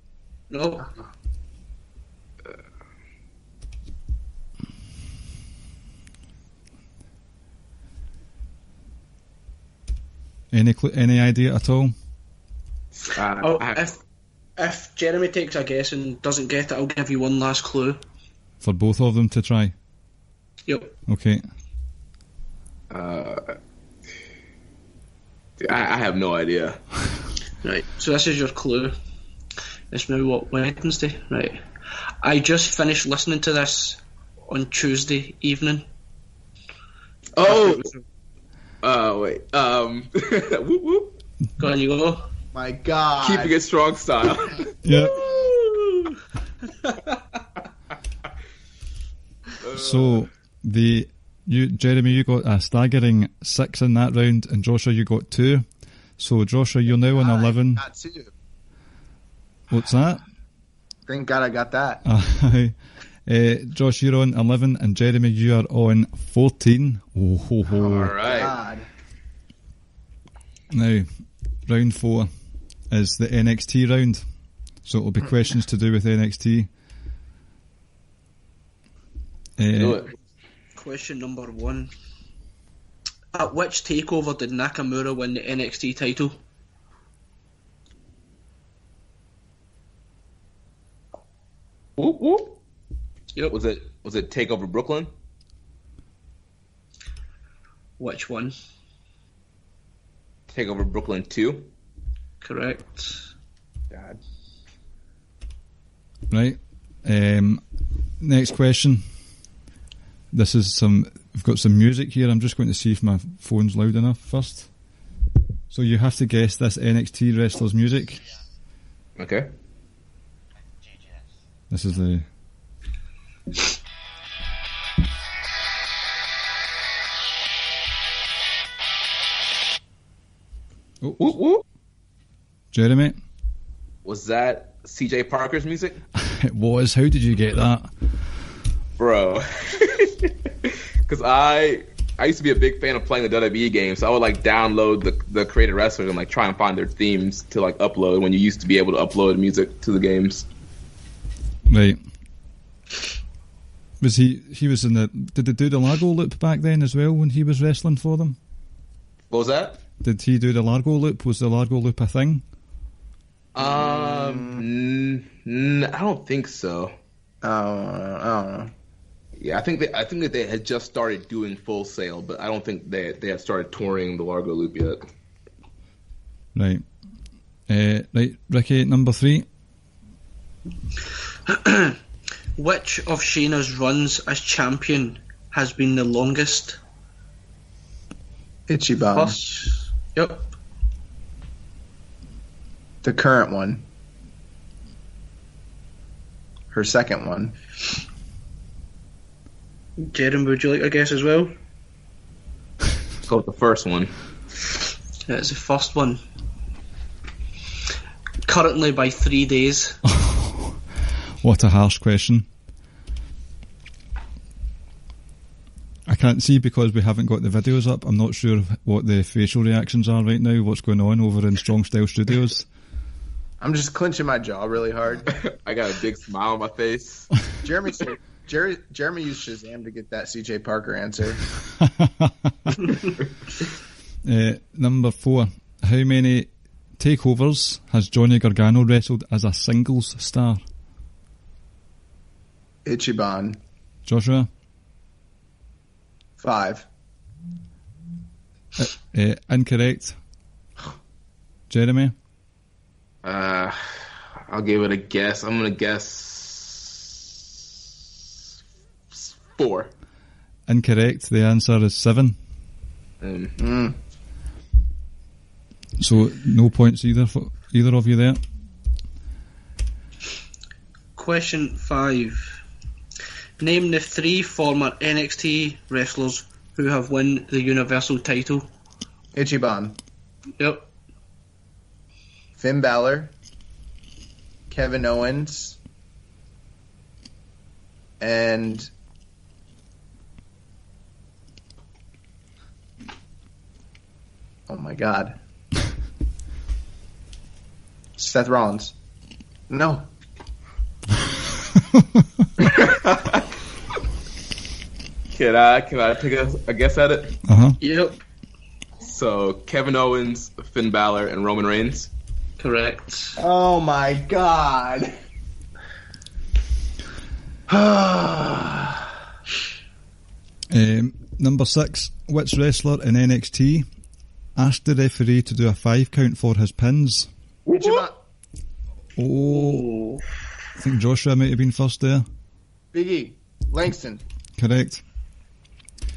No. Any idea at all? Oh, if Jeremy takes a guess and doesn't get it, I'll give you one last clue. For both of them to try? Yep. Okay. I have no idea. Right, so this is your clue. It's now what, Wednesday? Right. I just finished listening to this on Tuesday evening. Oh! Wait. Whoop whoop. Go on, you go. My God. Keeping it strong style. Yep. So, Jeremy, you got a staggering 6 in that round, and Joshua, you got 2. So, Joshua, you're now on 11. Got 2. What's that? Thank God I got that. Josh, you're on 11, and Jeremy, you are on 14. Oh, ho, ho. All right. God. Now, round 4 is the NXT round. So it'll be questions to do with NXT. Do it. Question number 1. At which takeover did Nakamura win the NXT title? Whoop, whoop. Yep. Was it Takeover Brooklyn? Which one? Takeover Brooklyn 2? Correct. God. Right. Next question. This is we've got some music here. I'm just going to see if my phone's loud enough first. So you have to guess this NXT wrestler's music. Okay. This is the... Oh, Whoop, whoop. Jeremy? Was that CJ Parker's music? It was. How did you get that? Bro. Because I used to be a big fan of playing the WWE games, so I would like download the created wrestlers and like try and find their themes to like upload when you used to be able to upload music to the games. Right. Was he was in the... Did they do the Largo loop back then as well when he was wrestling for them? What was that? Did he do the Largo loop? Was the Largo loop a thing? I don't think so. I don't know. Yeah, I think that they had just started doing Full Sail, but I don't think they had started touring the Largo Loop yet. Right. Right, Ricky, number 3. Which of Shayna's runs as champion has been the longest? Ichiban. First, yep. The current one. Her second one. Jeremy, would you like a guess as well? Let's go with the first one. It's the first one. Currently by 3 days. What a harsh question. I can't see because we haven't got the videos up. I'm not sure what the facial reactions are right now, what's going on over in Strong Style Studios. I'm just clenching my jaw really hard. I got a big smile on my face. Jeremy used Shazam to get that CJ Parker answer. Number 4. How many takeovers has Johnny Gargano wrestled as a singles star? Ichiban. Joshua? 5. Incorrect. Jeremy? I'll give it a guess. I'm gonna guess 4. Incorrect. The answer is 7. So no points either for either of you there. Question 5. Name the 3 former NXT wrestlers who have won the Universal title. Ichiban. Yep. Finn Balor. Kevin Owens. And... oh my god. Seth Rollins. No. Can I take a guess at it? Uh-huh. Yep. So Kevin Owens, Finn Balor, and Roman Reigns. Correct. Oh my god. Number 6. Which wrestler in NXT asked the referee to do a 5 count for his pins? Ichiban. Oh, I think Joshua might have been first there. Big E. Langston. Correct.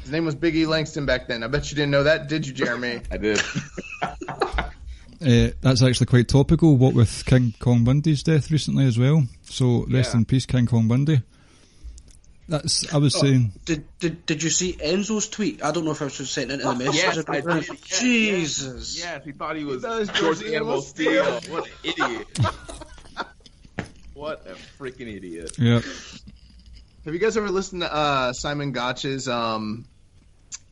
His name was Big E Langston back then. I bet you didn't know that, did you, Jeremy? I did. That's actually quite topical, what with King Kong Bundy's death recently as well. So rest in peace, King Kong Bundy. I was saying... Did you see Enzo's tweet? I don't know if I was sent into the message. Yes, I did. Jesus. Yes, he thought he was George Animal Steel. What an idiot. What a freaking idiot. Yeah. Have you guys ever listened to Simon Gotch's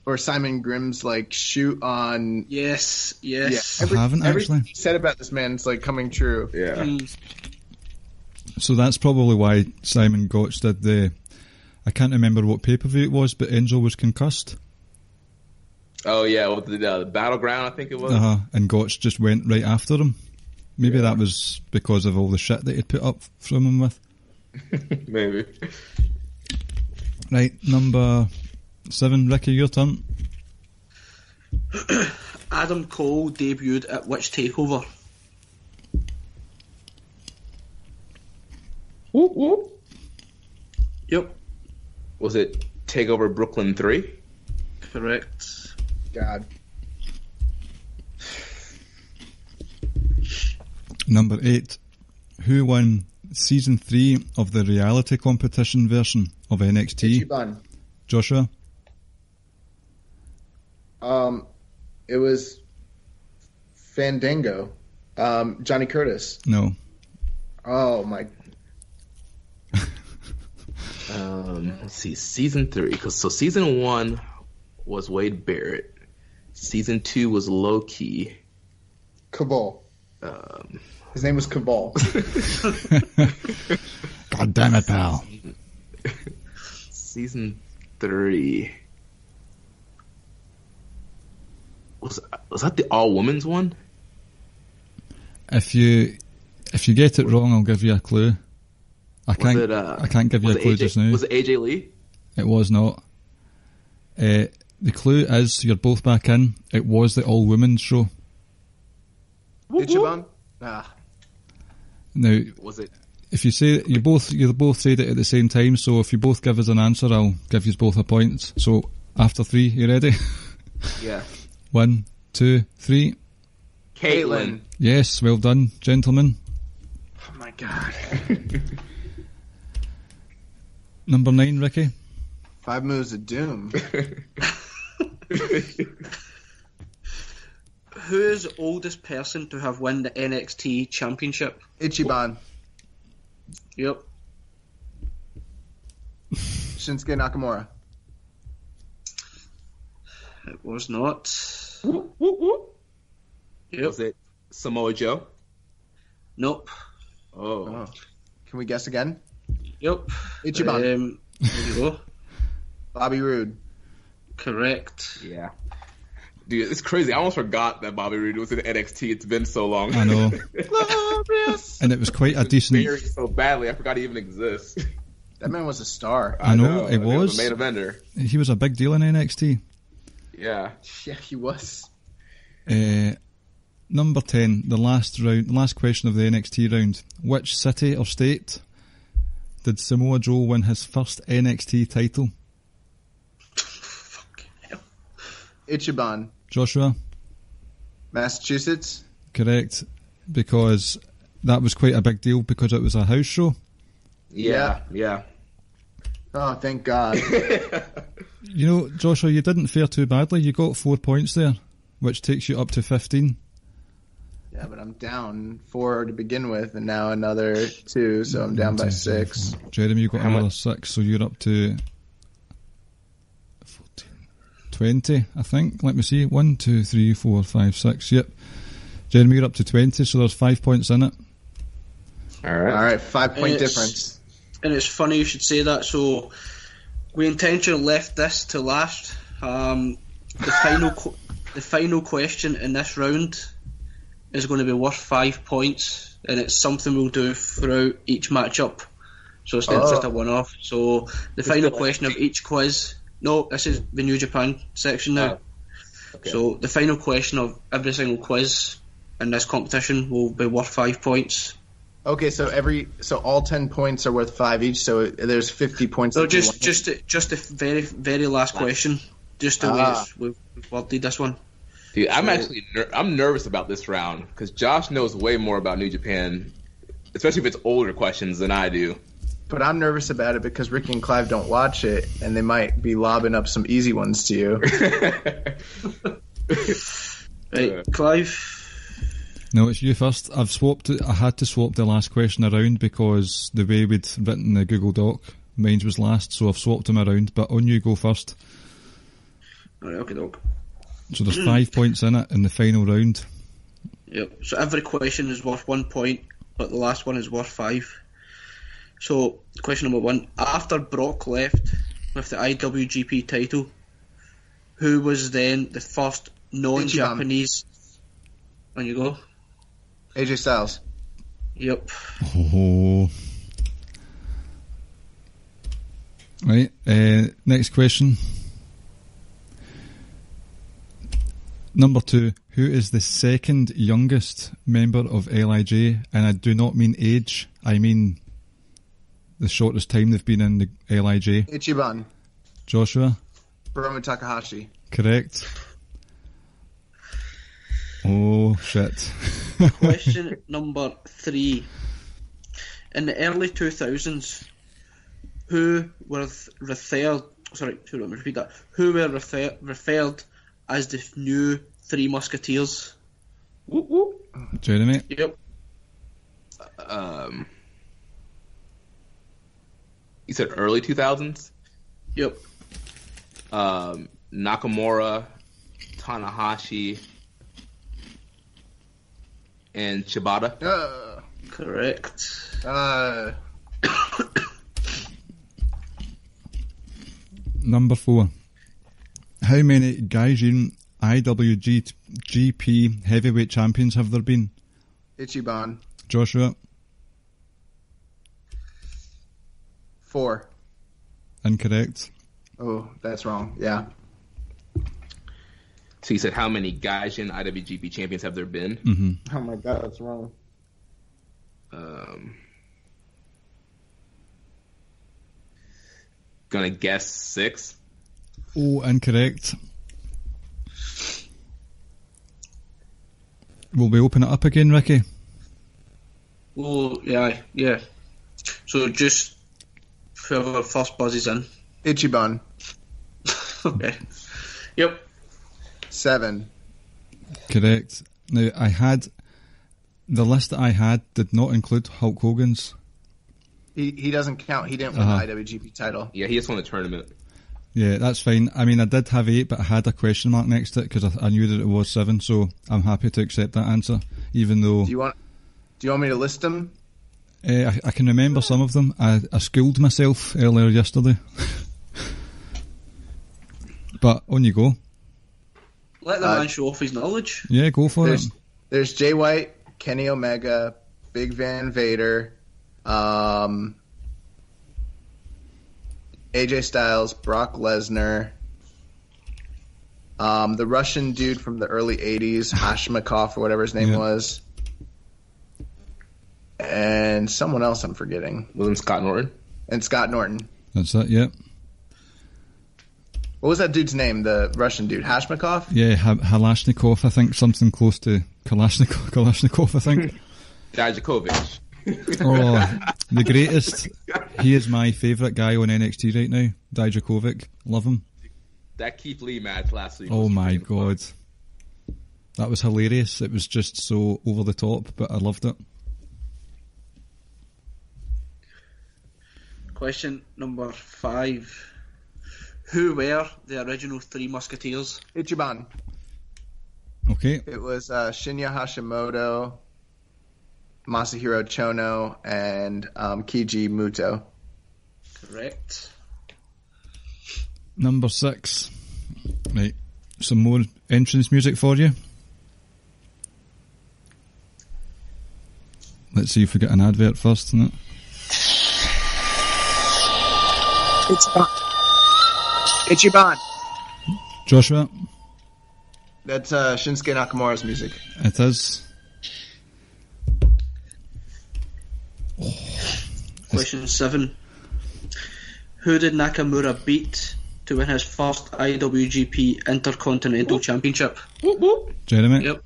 or Simon Grimm's like shoot on? Yes. Yeah, I haven't actually. everything he said about this man is like coming true. Yeah. So that's probably why Simon Gotch did the... I can't remember what pay-per-view it was, but Enzo was concussed. Oh, yeah, with the Battleground, I think it was. And Gotch just went right after him. Maybe that was because of all the shit that he'd put up from him with. Maybe. Right, number 7, Ricky, your turn. Adam Cole debuted at which takeover? Whoop, whoop. Yep. Was it TakeOver Brooklyn 3? Correct. God. Number 8, who won season 3 of the reality competition version of NXT? Ichiban. Joshua? It was Fandango. Johnny Curtis. No. Oh my. Let's see, season 3. So season 1 was Wade Barrett. Season 2 was Low Key. Cabal. His name was Cabal. God damn it, pal. Season 3. Was that the all women's one? If you get it wrong, I'll give you a clue. I can't give you a clue just now. Was it AJ Lee? It was not. The clue is you're both back in. It was the all women's show. Ichiban? Nah. Now, Was it? if you say you both said it at the same time, so if you both give us an answer, I'll give you both a point. So after 3, you ready? Yeah. 1, 2, 3. Caitlyn. Yes, well done, gentlemen. Oh my god. Number 9, Ricky. 5 Moves of Doom. Who is the oldest person to have won the NXT Championship? Ichiban. Yep. Shinsuke Nakamura. It was not. Yep. Was it Samoa Joe? Nope. Oh. Can we guess again? Yep. Ichiban. There you go. Bobby Roode. Correct. Yeah. Dude, it's crazy. I almost forgot that Bobby Roode was in NXT. It's been so long. I know. Glorious. And it was quite a decent... Buried so badly, I forgot he even exists. That man was a star. I know, he was. The main eventer. He was a big deal in NXT. Yeah. Yeah, he was. Number 10, the last question of the NXT round. Which city or state did Samoa Joe win his first NXT title? Ichiban. Joshua? Massachusetts. Correct, because that was quite a big deal because it was a house show. Yeah. Oh, thank God. You know, Joshua, you didn't fare too badly. You got 4 points there, which takes you up to 15. Yeah, but I'm down 4 to begin with, and now another 2, so I'm down by 6. Jeremy, you got another 6, so you're up to 14, 20, I think. Let me see. 1, 2, 3, 4, 5, 6. Yep. Jeremy, you're up to 20, so there's 5 points in it. All right. All right, 5-point difference. And it's funny you should say that. So we intentionally left this to last. The final question in this round is going to be worth 5 points, and it's something we'll do throughout each matchup. So it's not just a one-off. So the final question of each quiz. No, this is the New Japan section now. Okay. So the final question of every single quiz in this competition will be worth 5 points. Okay, so all 10 points are worth 5 each, so there's 50 points. No, just the very, very last question. Just the way we've worded this one. Dude, I'm nervous about this round because Josh knows way more about New Japan, especially if it's older questions than I do. But I'm nervous about it because Ricky and Clive don't watch it, and they might be lobbing up some easy ones to you. Right, Clive. No, it's you first. I had to swap the last question around because the way we'd written the Google Doc, mine was last, so I've swapped them around. But on you go first. Alright, okay, dog. So there's 5 points in it in the final round. Yep. So every question is worth 1 point, but the last one is worth 5. So, question number 1. After Brock left with the IWGP title, who was then the first non-Japanese... On you go. AJ Styles. Yep. Oh. Right, next question. Number 2, who is the second youngest member of LIJ? And I do not mean age, I mean the shortest time they've been in the LIJ. Ichiban. Joshua? Hiromu Takahashi. Correct. Oh, shit. Question number 3. In the early 2000s, who were referred... Sorry, let me repeat that. Who were referred as the new Three Musketeers? Whoop, whoop. Jeremy? Yep. You said early 2000s? Yep. Nakamura, Tanahashi, and Shibata. Correct. Number 4. How many Gaijin IWGP heavyweight champions have there been? Ichiban. Joshua? 4. Incorrect. Oh, that's wrong. Yeah. So you said how many Gaijin IWGP champions have there been? Mm-hmm. Oh my god, that's wrong. Gonna guess 6. Oh, incorrect. Will we open it up again, Ricky? Oh, yeah. So just whoever first buzzes in. Ichiban. Okay. Yep. 7. Correct. Now, the list that I had did not include Hulk Hogan's. He doesn't count. He didn't win the IWGP title. Yeah, he just won the tournament. Yeah, that's fine. I mean, I did have 8, but I had a question mark next to it because I knew that it was 7, so I'm happy to accept that answer, even though... Do you want me to list them? I can remember some of them. I schooled myself earlier yesterday. But on you go. Let the man show off his knowledge. Yeah, go for it. There's Jay White, Kenny Omega, Big Van Vader, AJ Styles, Brock Lesnar, the Russian dude from the early 80s, Hashmakov or whatever his name was, and someone else I'm forgetting. Wasn't Scott Norton? And Scott Norton. That's it, yeah. What was that dude's name, the Russian dude? Hashmakov? Yeah, Kalashnikov, I think. Something close to Kalashnikov, I think. Dijakovic. Oh, the greatest. He is my favourite guy on NXT right now. Dijakovic. Love him. That Keith Lee match last week. Oh my god. That was hilarious. It was just so over the top, but I loved it. Question number 5. Who were the original Three Musketeers? Ichiban. Okay. It was Shinya Hashimoto, Masahiro Chono, and Keiji Muto. Correct. Number 6. Right. Some more entrance music for you. Let's see if we get an advert first, isn't it? Ichiban. Joshua? That's Shinsuke Nakamura's music. It is. Question 7. Who did Nakamura beat to win his first IWGP Intercontinental Championship? Whoop, whoop. Jeremy? Yep.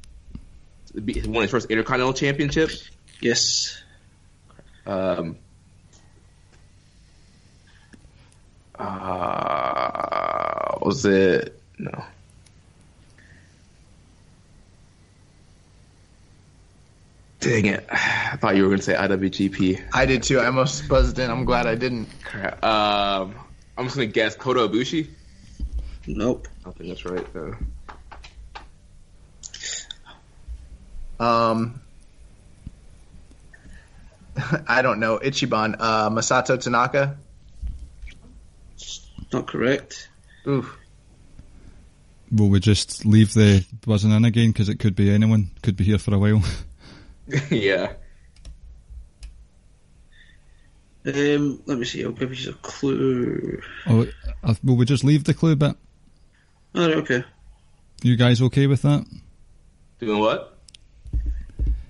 He won his first Intercontinental Championship. Yes. Was it? No. Dang it. I thought you were going to say IWGP. I did too. I almost buzzed in. I'm glad I didn't. Crap. I'm just going to guess Kota Ibushi. Nope. I think that's right, though. I don't know. Ichiban. Masato Tanaka. Not correct. Oof. Will we just leave the buzzing in again because it could be anyone? Could be here for a while. Yeah. Let me see. I'll give you a clue. Oh, will we just leave the clue bit? Oh, okay. You guys okay with that? Doing what?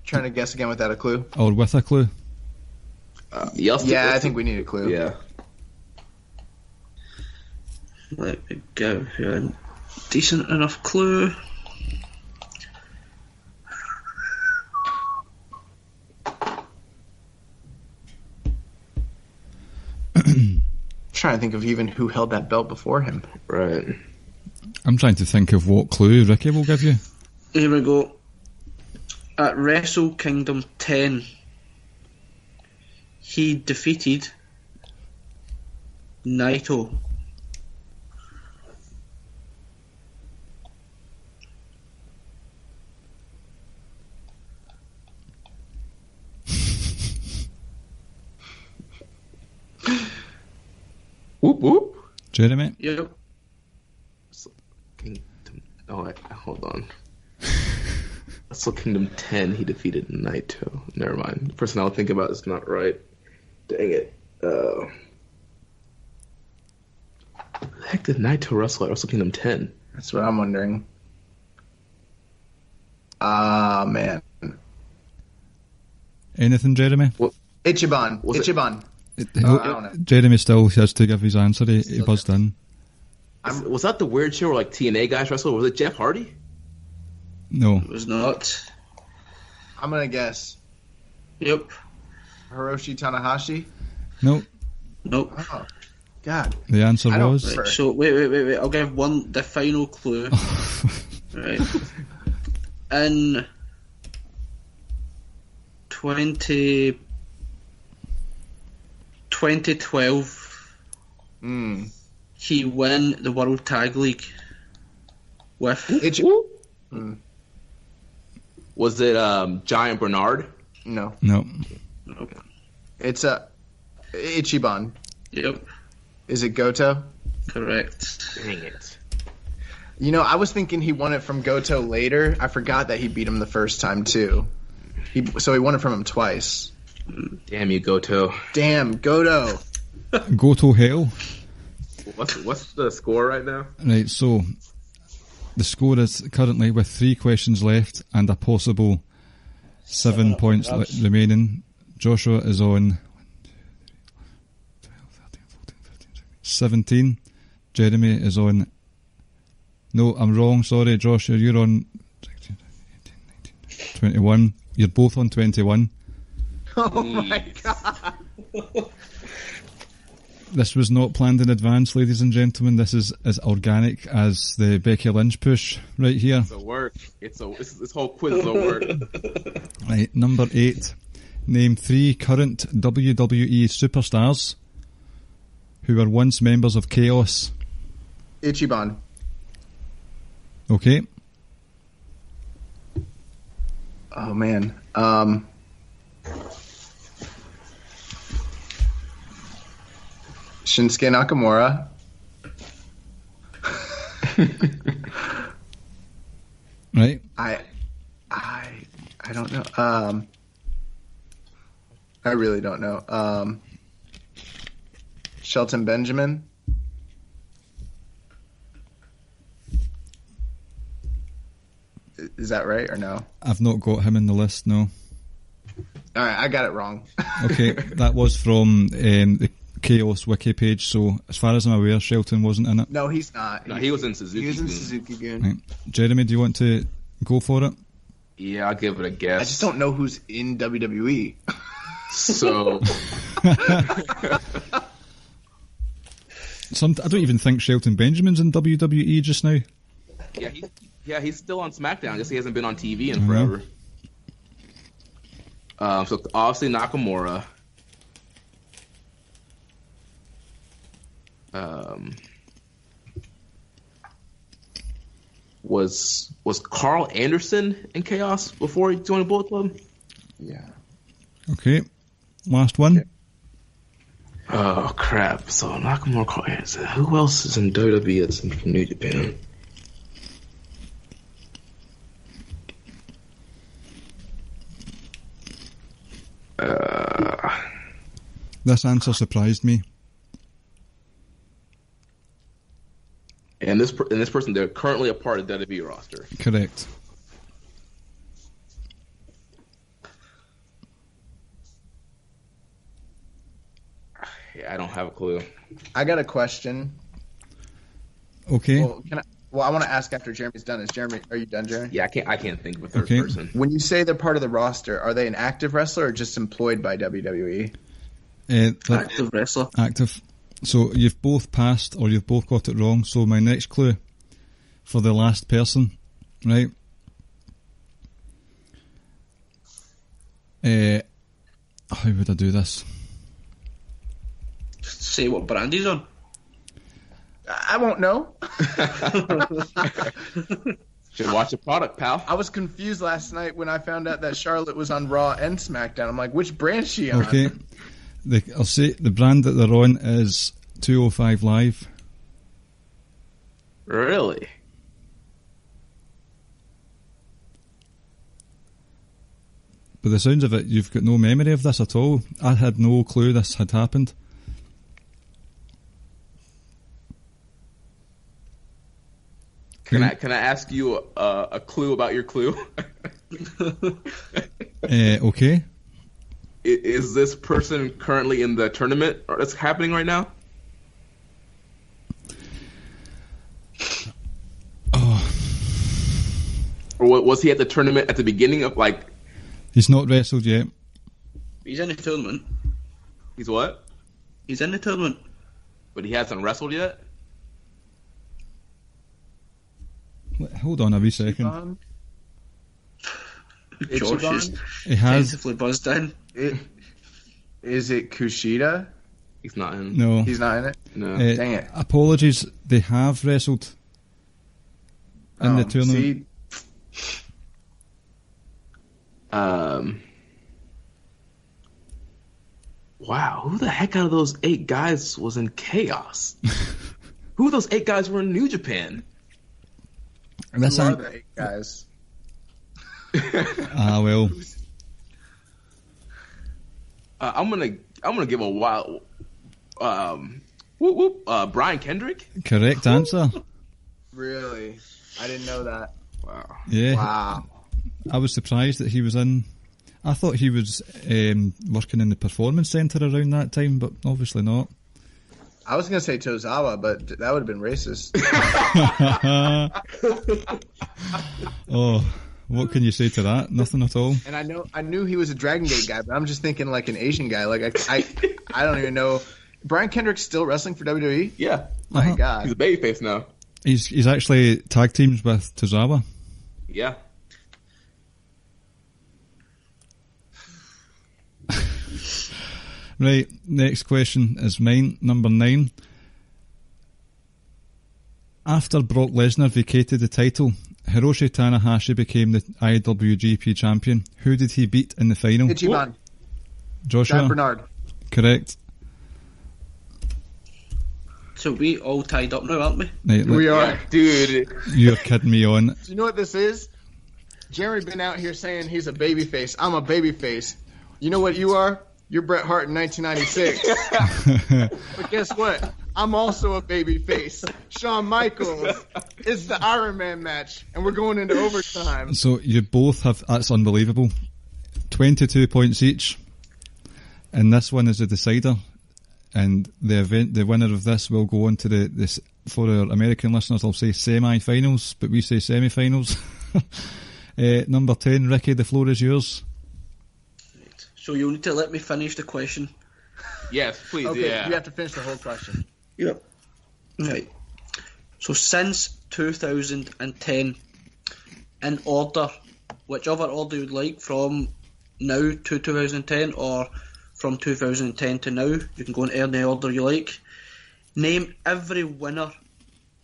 Trying to guess again without a clue. Or with a clue? Yeah, I think we need a clue. Yeah. Let me give you a decent enough clue. Trying to think of even who held that belt before him. Right. I'm trying to think of what clue Ricky will give you. Here we go. At Wrestle Kingdom 10, he defeated Naito. Whoop whoop. Jeremy? Yep. Oh, wait, hold on. Wrestle Kingdom 10, he defeated Naito. Never mind. The person I'll think about is not right. Dang it. The heck did Naito wrestle at Wrestle Kingdom 10? That's what I'm wondering. Ah, man. Anything, Jeremy? Ichiban. Was it- Ichiban. I don't know. Jeremy still has to give his answer. He buzzed in. Was that the weird show where like TNA guys wrestled? Was it Jeff Hardy? No. It was not. I'm going to guess. Yep. Hiroshi Tanahashi? No. Nope. Oh, God. The answer I don't- was... Right, so wait. I'll give the final clue. Right. In 2012, he won the World Tag League with Was it Giant Bernard? No. No. It's Ichiban. Yep, Is it Goto? correct. Dang it. You know, I was thinking he won it from Goto later. I forgot that he beat him the first time, too. So he won it from him twice. Damn you, Goto. Damn, Goto. Go to hell. What's the score right now? Right, so the score is currently with 3 questions left and a possible 7 points remaining. Joshua is on 17. Jeremy is on... No, I'm wrong, sorry, Joshua, you're on 21. You're both on 21. Oh, my God. This was not planned in advance, ladies and gentlemen. This is as organic as the Becky Lynch push right here. It's a work. This whole quiz is a work. Right, number 8. Name 3 current WWE superstars who were once members of Chaos. Ichiban. Okay. Oh, man. Shinsuke Nakamura. Right. I don't know. I really don't know. Shelton Benjamin. Is that right or no? I've not got him in the list, no. All right, I got it wrong. Okay, that was from the Chaos wiki page, so as far as I'm aware, Shelton wasn't in it. No, he's not. No, he was in Suzuki. He was in Gun. Suzuki Gun. Right. Jeremy, do you want to go for it? Yeah, I'll give it a guess. I just don't know who's in WWE. So, I don't even think Shelton Benjamin's in WWE just now. he's still on SmackDown. Just he hasn't been on TV in forever. So obviously Nakamura. Was Carl Anderson in Chaos before he joined Bullet Club? Yeah. Okay. Last one. Okay. Oh crap! So Nakamura. Who else is in WWE that's from New Japan? This answer surprised me. And this person, they're currently a part of the WWE roster. Correct. Yeah, I don't have a clue. I got a question. Okay. Well, I want to ask after Jeremy's done. Are you done, Jeremy? Yeah, I can't think of a third Okay. person. When you say they're part of the roster, are they an active wrestler or just employed by WWE? Active wrestler. Active. So you've both passed or you've both got it wrong. So my next clue for the last person, right? How would I do this? Just say what brand he's on. I won't know. Should watch the product, pal. I was confused last night when I found out that Charlotte was on Raw and SmackDown. I'm like, which brand is she on? Okay. I'll say the brand that they're on is 205 Live. Really? By the sounds of it, you've got no memory of this at all. I had no clue this had happened. Can I ask you a clue about your clue? Okay. Is this person currently in the tournament that's happening right now? Oh. Or was he at the tournament at the beginning of He's not wrestled yet. He's in the tournament. He's what? He's in the tournament. But he hasn't wrestled yet? Hold on a wee second. Josh is He has. tentatively buzzed in. Is it Kushida? He's not in. No. He's not in it? No. Dang it. Apologies, they have wrestled in the tournament. See, Wow, who the heck out of those 8 guys was in Chaos? Who of those 8 guys were in New Japan? who are the 8 guys? Well. I'm gonna give a wild. Brian Kendrick. Correct answer. Really? I didn't know that. Wow. Yeah. Wow. I was surprised that he was in. I thought he was working in the performance centre around that time, but obviously not. I was going to say Tozawa, but that would have been racist. Oh, what can you say to that? Nothing at all. And I knew he was a Dragon Gate guy, but I'm just thinking like an Asian guy. Like I don't even know. Brian Kendrick's still wrestling for WWE? Yeah. My God. He's a babyface now. He's actually tag teams with Tozawa. Yeah. Right, next question is mine, number 9. After Brock Lesnar vacated the title, Hiroshi Tanahashi became the IWGP champion. Who did he beat in the final? Ichiban. Joshua? Dan Bernard. Correct. So we all tied up now, aren't we? Right, We are. Yeah, dude. You're kidding me on. Do you know what this is? Jeremy been out here saying he's a babyface. I'm a babyface. You know what you are? You're Bret Hart in 1996. But guess what? I'm also a babyface. Shawn Michaels. It's the Iron Man match, and we're going into overtime. So you both have, that's unbelievable, 22 points each. And this one is a decider. And the winner of this will go on to this, for our American listeners, I'll say semi-finals, but we say semi-finals. Number 10, Ricky, the floor is yours. So you'll need to let me finish the question. Yes, please. Okay, Yeah. you have to finish the whole question. Yep. Right. So since 2010, in order, whichever order you'd like, from now to 2010 or from 2010 to now, you can go in any order you like. Name every winner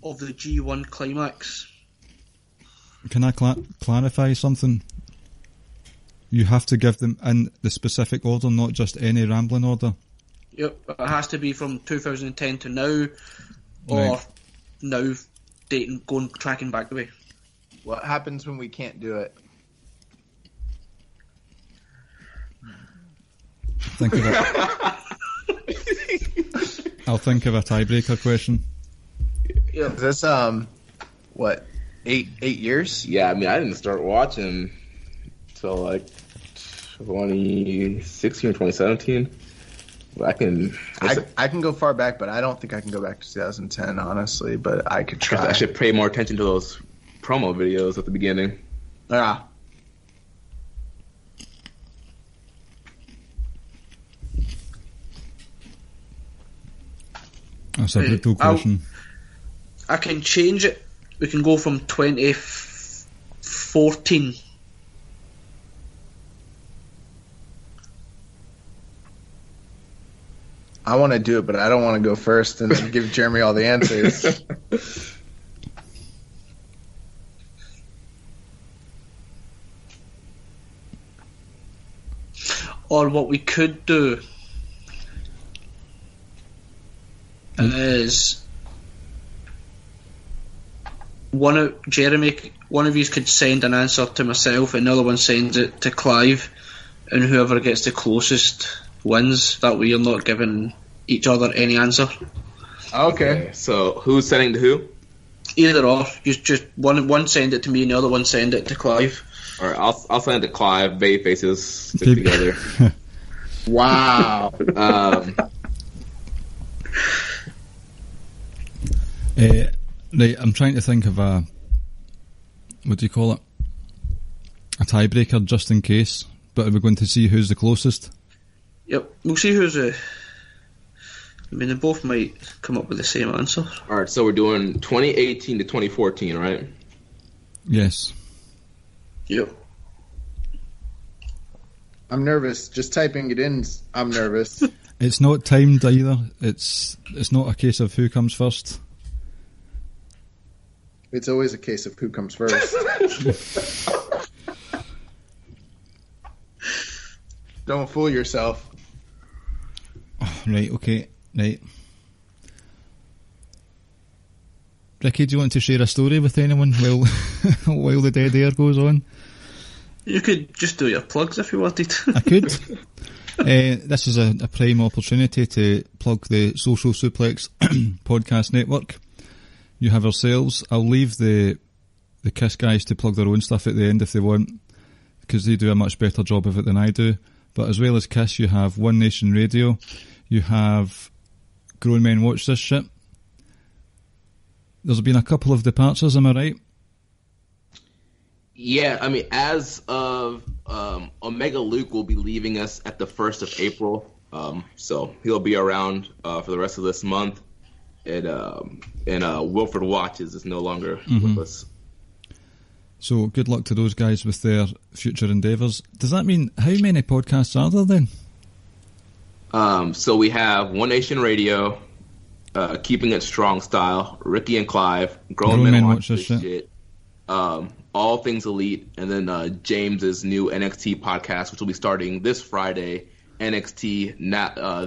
of the G1 Climax. Can I clarify something? You have to give them in the specific order, not just any rambling order. Yep, it has to be from 2010 to now, or Right. now dating, tracking back the way. What happens when we can't do it? Think of it. I'll think of a tiebreaker question. Is this what, 8 years? Yeah, I mean, I didn't start watching till like 2016 or 2017. But I can go far back, but I don't think I can go back to 2010, honestly. But I could try. I should pay more attention to those promo videos at the beginning. Yeah. That's a brutal question. I can change it. We can go from 2014. I want to do it, but I don't want to go first and then give Jeremy all the answers. Or what we could do is one of you could send an answer to myself, and the other one sends it to Clive, and whoever gets the closest wins. That way, you're not giving each other any answer. Okay. So who's sending to who? Either or, just one send it to me, and the other one send it to Clive. All right, I'll send it to Clive. Baby faces stick together. Wow. Right, I'm trying to think of what do you call it? A tiebreaker just in case. But are we going to see who's the closest? Yep, we'll see who's I mean, they both might come up with the same answer. All right, so we're doing 2018 to 2014, right? Yes. Yep. I'm nervous. Just typing it in, I'm nervous. It's not timed either. It's not a case of who comes first. It's always a case of who comes first. Don't fool yourself. Right, okay, right. Ricky, do you want to share a story with anyone while while the dead air goes on? You could just do your plugs if you wanted. I could. This is a prime opportunity to plug the Social Suplex podcast network. You have yourselves. I'll leave the KISS guys to plug their own stuff at the end if they want, because they do a much better job of it than I do. But as well as KISS, you have One Nation Radio. You have Grown Men Watch This Shit. There's been a couple of departures, am I right? Yeah, I mean, as of Omega Luke will be leaving us at the 1st of April, so he'll be around for the rest of this month. And Wilfred Watches is no longer with us. So good luck to those guys with their future endeavours. Does that mean, how many podcasts are there then? So we have One Nation Radio, Keeping It Strong Style, Ricky and Clive, Grown Men Watch This Shit, All Things Elite, and then James's new NXT podcast, which will be starting this Friday, NXT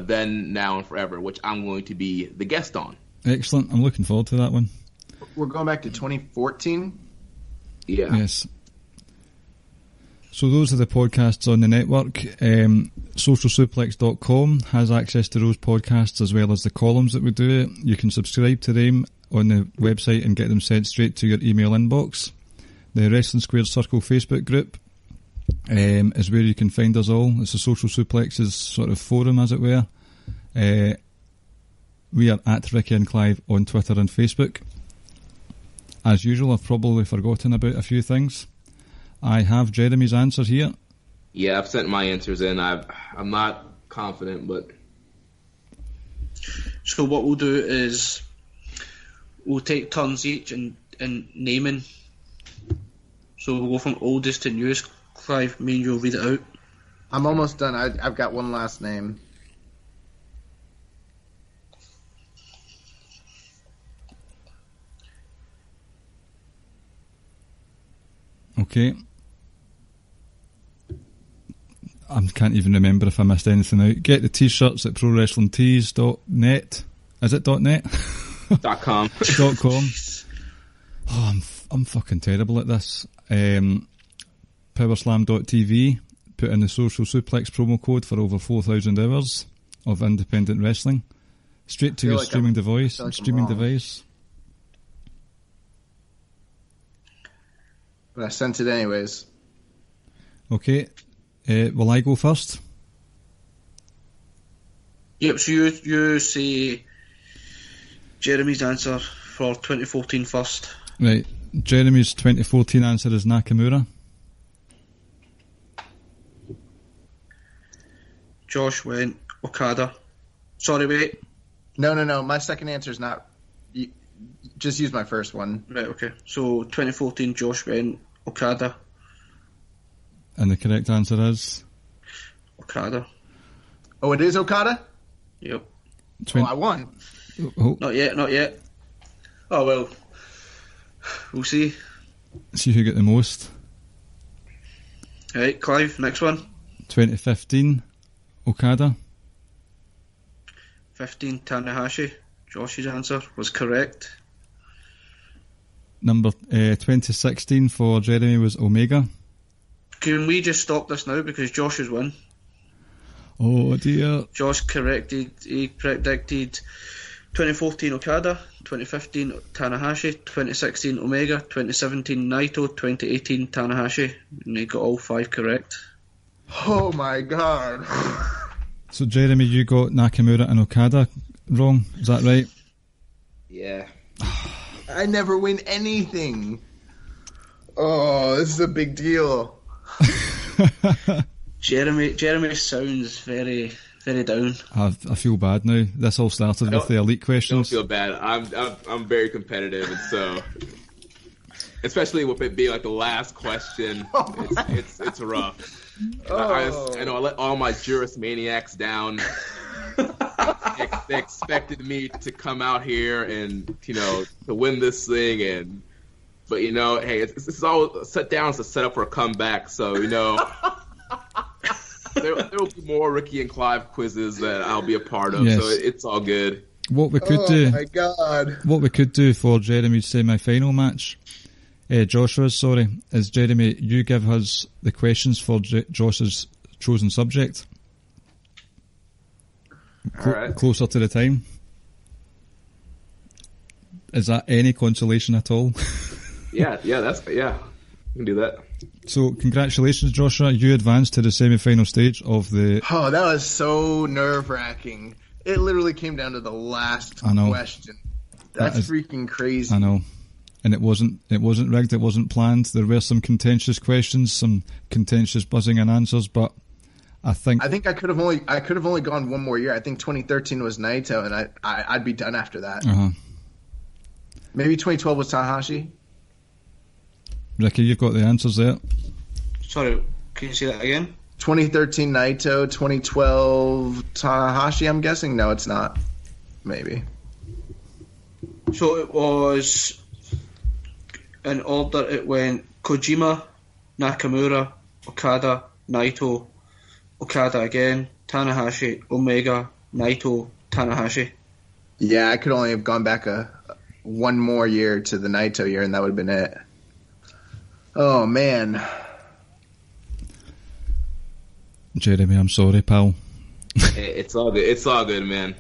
Then, Now, and Forever, which I'm going to be the guest on. Excellent. I'm looking forward to that one. We're going back to 2014? Yeah. Yes. So those are the podcasts on the network. Socialsuplex.com has access to those podcasts as well as the columns that we do. You can subscribe to them on the website and get them sent straight to your email inbox. The Wrestling Squared Circle Facebook group is where you can find us all. It's the Social Suplex's sort of forum, as it were. We are at Ricky and Clive on Twitter and Facebook. As usual, I've probably forgotten about a few things. I have Jeremy's answer here. Yeah, I've sent my answers in. I'm not confident, but... So what we'll do is we'll take turns each in naming. So we'll go from oldest to newest. Clive, me and you'll read it out. I'm almost done. I've got one last name. Okay. can't even remember if I missed anything out. Get the T-shirts at prowrestlingtees.net. Is it .net? .com. .com. Oh, I'm fucking terrible at this. Powerslam.tv. Put in the Social Suplex promo code for over 4,000 hours of independent wrestling. Straight to your streaming device. But I sent it anyways. Okay. Will I go first? Yep, so you say Jeremy's answer for 2014 first. Right. Jeremy's 2014 answer is Nakamura. Josh went Okada. Sorry, wait. No. My second answer is not. Just use my first one. Right, okay. So 2014, Josh went Okada. And the correct answer is? Okada. Oh, it is Okada? Yep. I won. Oh. Not yet. Oh, well. We'll see. See who get the most. Right, Clive, next one. 2015, Okada. 15, Tanahashi. Josh's answer was correct. Number 2016 for Jeremy was Omega. Can we just stop this now because Josh has won? Oh dear. Josh predicted 2014 Okada, 2015 Tanahashi, 2016 Omega, 2017 Naito, 2018 Tanahashi, and he got all 5 correct. Oh my god. So Jeremy, you got Nakamura and Okada wrong, is that right? Yeah. I never win anything. Oh, this is a big deal. Jeremy sounds very, very down. I feel bad now. This all started with the elite questions. Don't feel bad. I'm very competitive, and so especially with it being like the last question, it's rough. I know I let all my Juris maniacs down. They expected me to come out here and to win this thing, but hey, it's all set down as a setup for a comeback. So there will be more Ricky and Clive quizzes that I'll be a part of. Yes. So it's all good. What we could do? Oh my god! What we could do for Jeremy's semi-final match, Joshua's, sorry, is Jeremy, you give us the questions for Josh's chosen subject. All right. Closer to the time. Is that any consolation at all? Yeah, we can do that. So, congratulations, Joshua. You advanced to the semi-final stage of the... Oh, that was so nerve-wracking. It literally came down to the last question. That's freaking crazy. I know. And it wasn't rigged, it wasn't planned. There were some contentious questions, some contentious buzzing and answers, but I think I could have only gone one more year. I think 2013 was Naito, and I'd be done after that. Uh-huh. Maybe 2012 was Tanahashi. Ricky, you've got the answers there. Sorry, can you say that again? 2013 Naito, 2012 Tanahashi, I'm guessing? No, it's not. Maybe. So it was, in order, it went Kojima, Nakamura, Okada, Naito, Okada again, Tanahashi, Omega, Naito, Tanahashi. Yeah, I could only have gone back one more year to the Naito year, and that would have been it. Oh, man. Jeremy, I'm sorry, pal. It's all good. It's all good, man.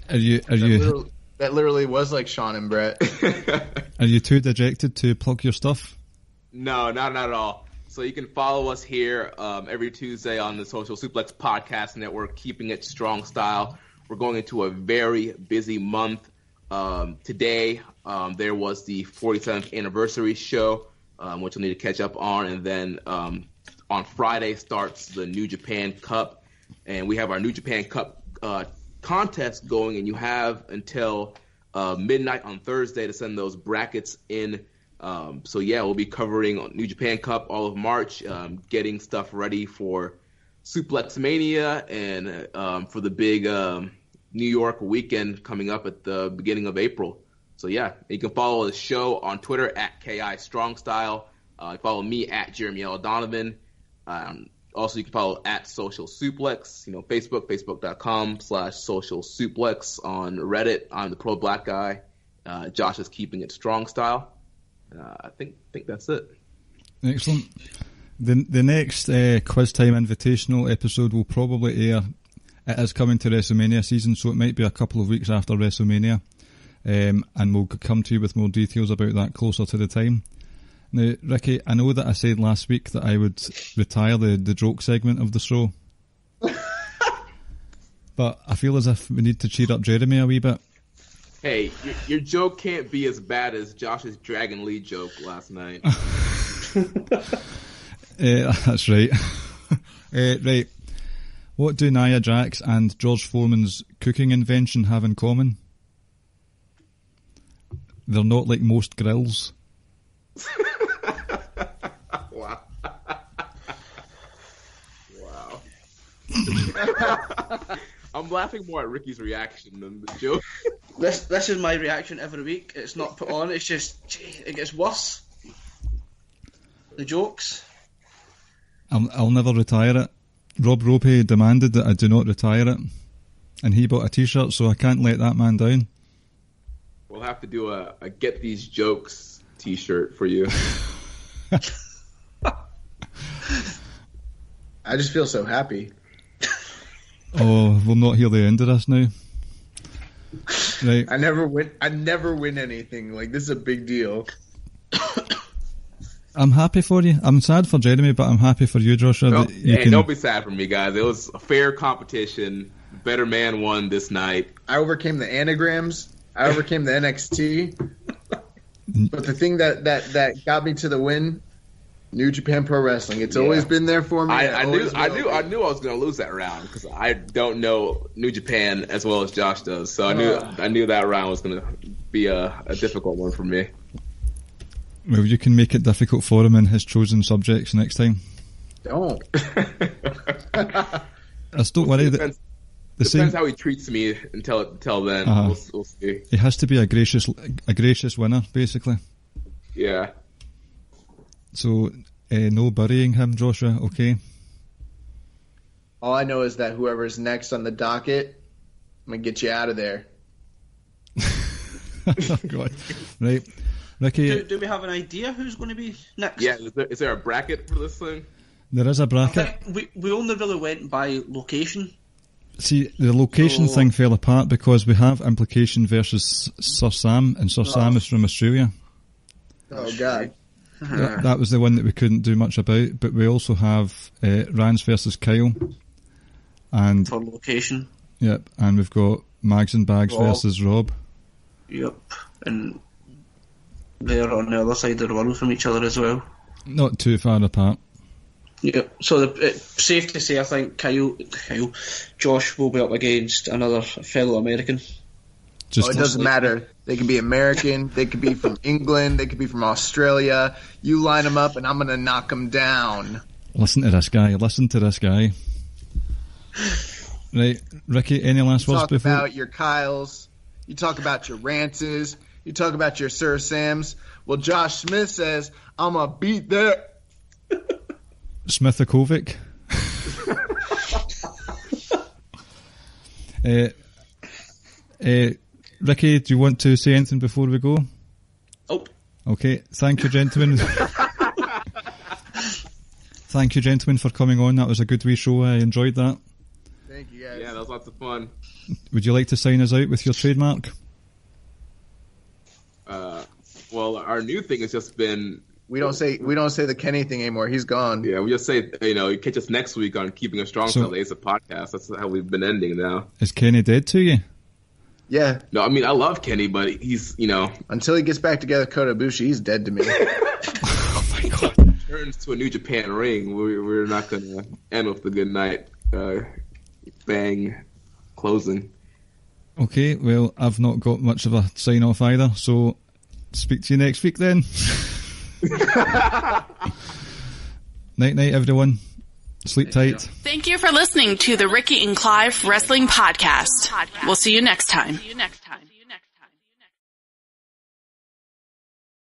That literally was like Sean and Brett. Are you too dejected to plug your stuff? No, not at all. So you can follow us here every Tuesday on the Social Suplex Podcast Network, keeping it strong style. We're going into a very busy month. Today, there was the 47th anniversary show, which you'll need to catch up on. And then on Friday starts the New Japan Cup. And we have our New Japan Cup contest going, and you have until midnight on Thursday to send those brackets in. So yeah, we'll be covering New Japan Cup all of March, getting stuff ready for Suplex Mania and for the big New York weekend coming up at the beginning of April. So yeah, you can follow the show on Twitter at KI Strong Style. Follow me at Jeremy L. Donovan. Also, you can follow at Social Suplex, Facebook, facebook.com/Social Suplex. On Reddit, I'm the Pro Black Guy. Josh is keeping it strong style. I think that's it. Excellent. The next Quiztime Invitational episode will probably air. It is coming to WrestleMania season, so it might be a couple of weeks after WrestleMania. And we'll come to you with more details about that closer to the time. Now, Ricky, I know that I said last week that I would retire the joke segment of the show. But I feel as if we need to cheer up Jeremy a wee bit. Hey, your joke can't be as bad as Josh's Dragon Lee joke last night. That's right. Right. What do Nia Jax and George Foreman's cooking invention have in common? They're not like most grills. Wow. I'm laughing more at Ricky's reaction than the joke. This is my reaction every week. It's not put on. It's just it gets worse. The jokes. I'll never retire it. Rob Ropey demanded that I do not retire it, and he bought a T-shirt, so I can't let that man down. We'll have to do a Get These Jokes T-shirt for you. I just feel so happy. Oh, we'll not hear the end of this now. Right. I never win anything. Like, this is a big deal. I'm happy for you. I'm sad for Jeremy, but I'm happy for you, Joshua. Don't be sad for me, guys. It was a fair competition. Better man won this night. I overcame the anagrams. I overcame the NXT. But the thing that got me to the win, New Japan Pro Wrestling. It's always been there for me. I knew I was going to lose that round because I don't know New Japan as well as Josh does. So I knew that round was going to be a difficult one for me. Well, you can make it difficult for him in his chosen subjects next time. Don't. Don't worry. Depends how he treats me until then. We'll see. He has to be a gracious winner, basically. Yeah. So, no burying him, Joshua, okay? All I know is that whoever's next on the docket, I'm going to get you out of there. Oh, God. Right. Ricky, do we have an idea who's going to be next? Yeah, is there a bracket for this thing? There is a bracket. We only really went by location. See, the location thing fell apart because we have Implication versus Sir Sam, and Sir Sam is from Australia. Oh, God. That was the one that we couldn't do much about, but we also have Rance versus Kyle. And for location. Yep, and we've got Mags and Bags versus Rob. Yep, and they're on the other side of the world from each other as well. Not too far apart. Yep, so it's safe to say I think Josh will be up against another fellow American. It doesn't matter. They can be American, they could be from England, they could be from Australia. You line them up and I'm going to knock them down. Listen to this guy. Right, Ricky, any last words before? You talk about your Kyles, you talk about your Rances, you talk about your Sir Sams. Well, Josh Smith says, I'm going to beat that. Smithakovic. Ricky, do you want to say anything before we go? Oh. Okay, thank you, gentlemen. Thank you, gentlemen, for coming on. That was a good wee show. I enjoyed that. Thank you, guys. Yeah, that was lots of fun. Would you like to sign us out with your trademark? Well, our new thing has just been... We don't say the Kenny thing anymore. He's gone. Yeah, we just say, you catch us next week on Keeping a Strong Style. It's a podcast. That's how we've been ending now. Is Kenny dead to you? Yeah. No, I mean, I love Kenny, but he's, Until he gets back together with Kota Ibushi, he's dead to me. Oh, my God. Turns to a New Japan ring. We're not going to end with the good night bang closing. Okay, well, I've not got much of a sign-off either, so speak to you next week then. Night, everyone. Sleep tight. Thank you for listening to the Ricky and Clive Wrestling Podcast. We'll see you next time.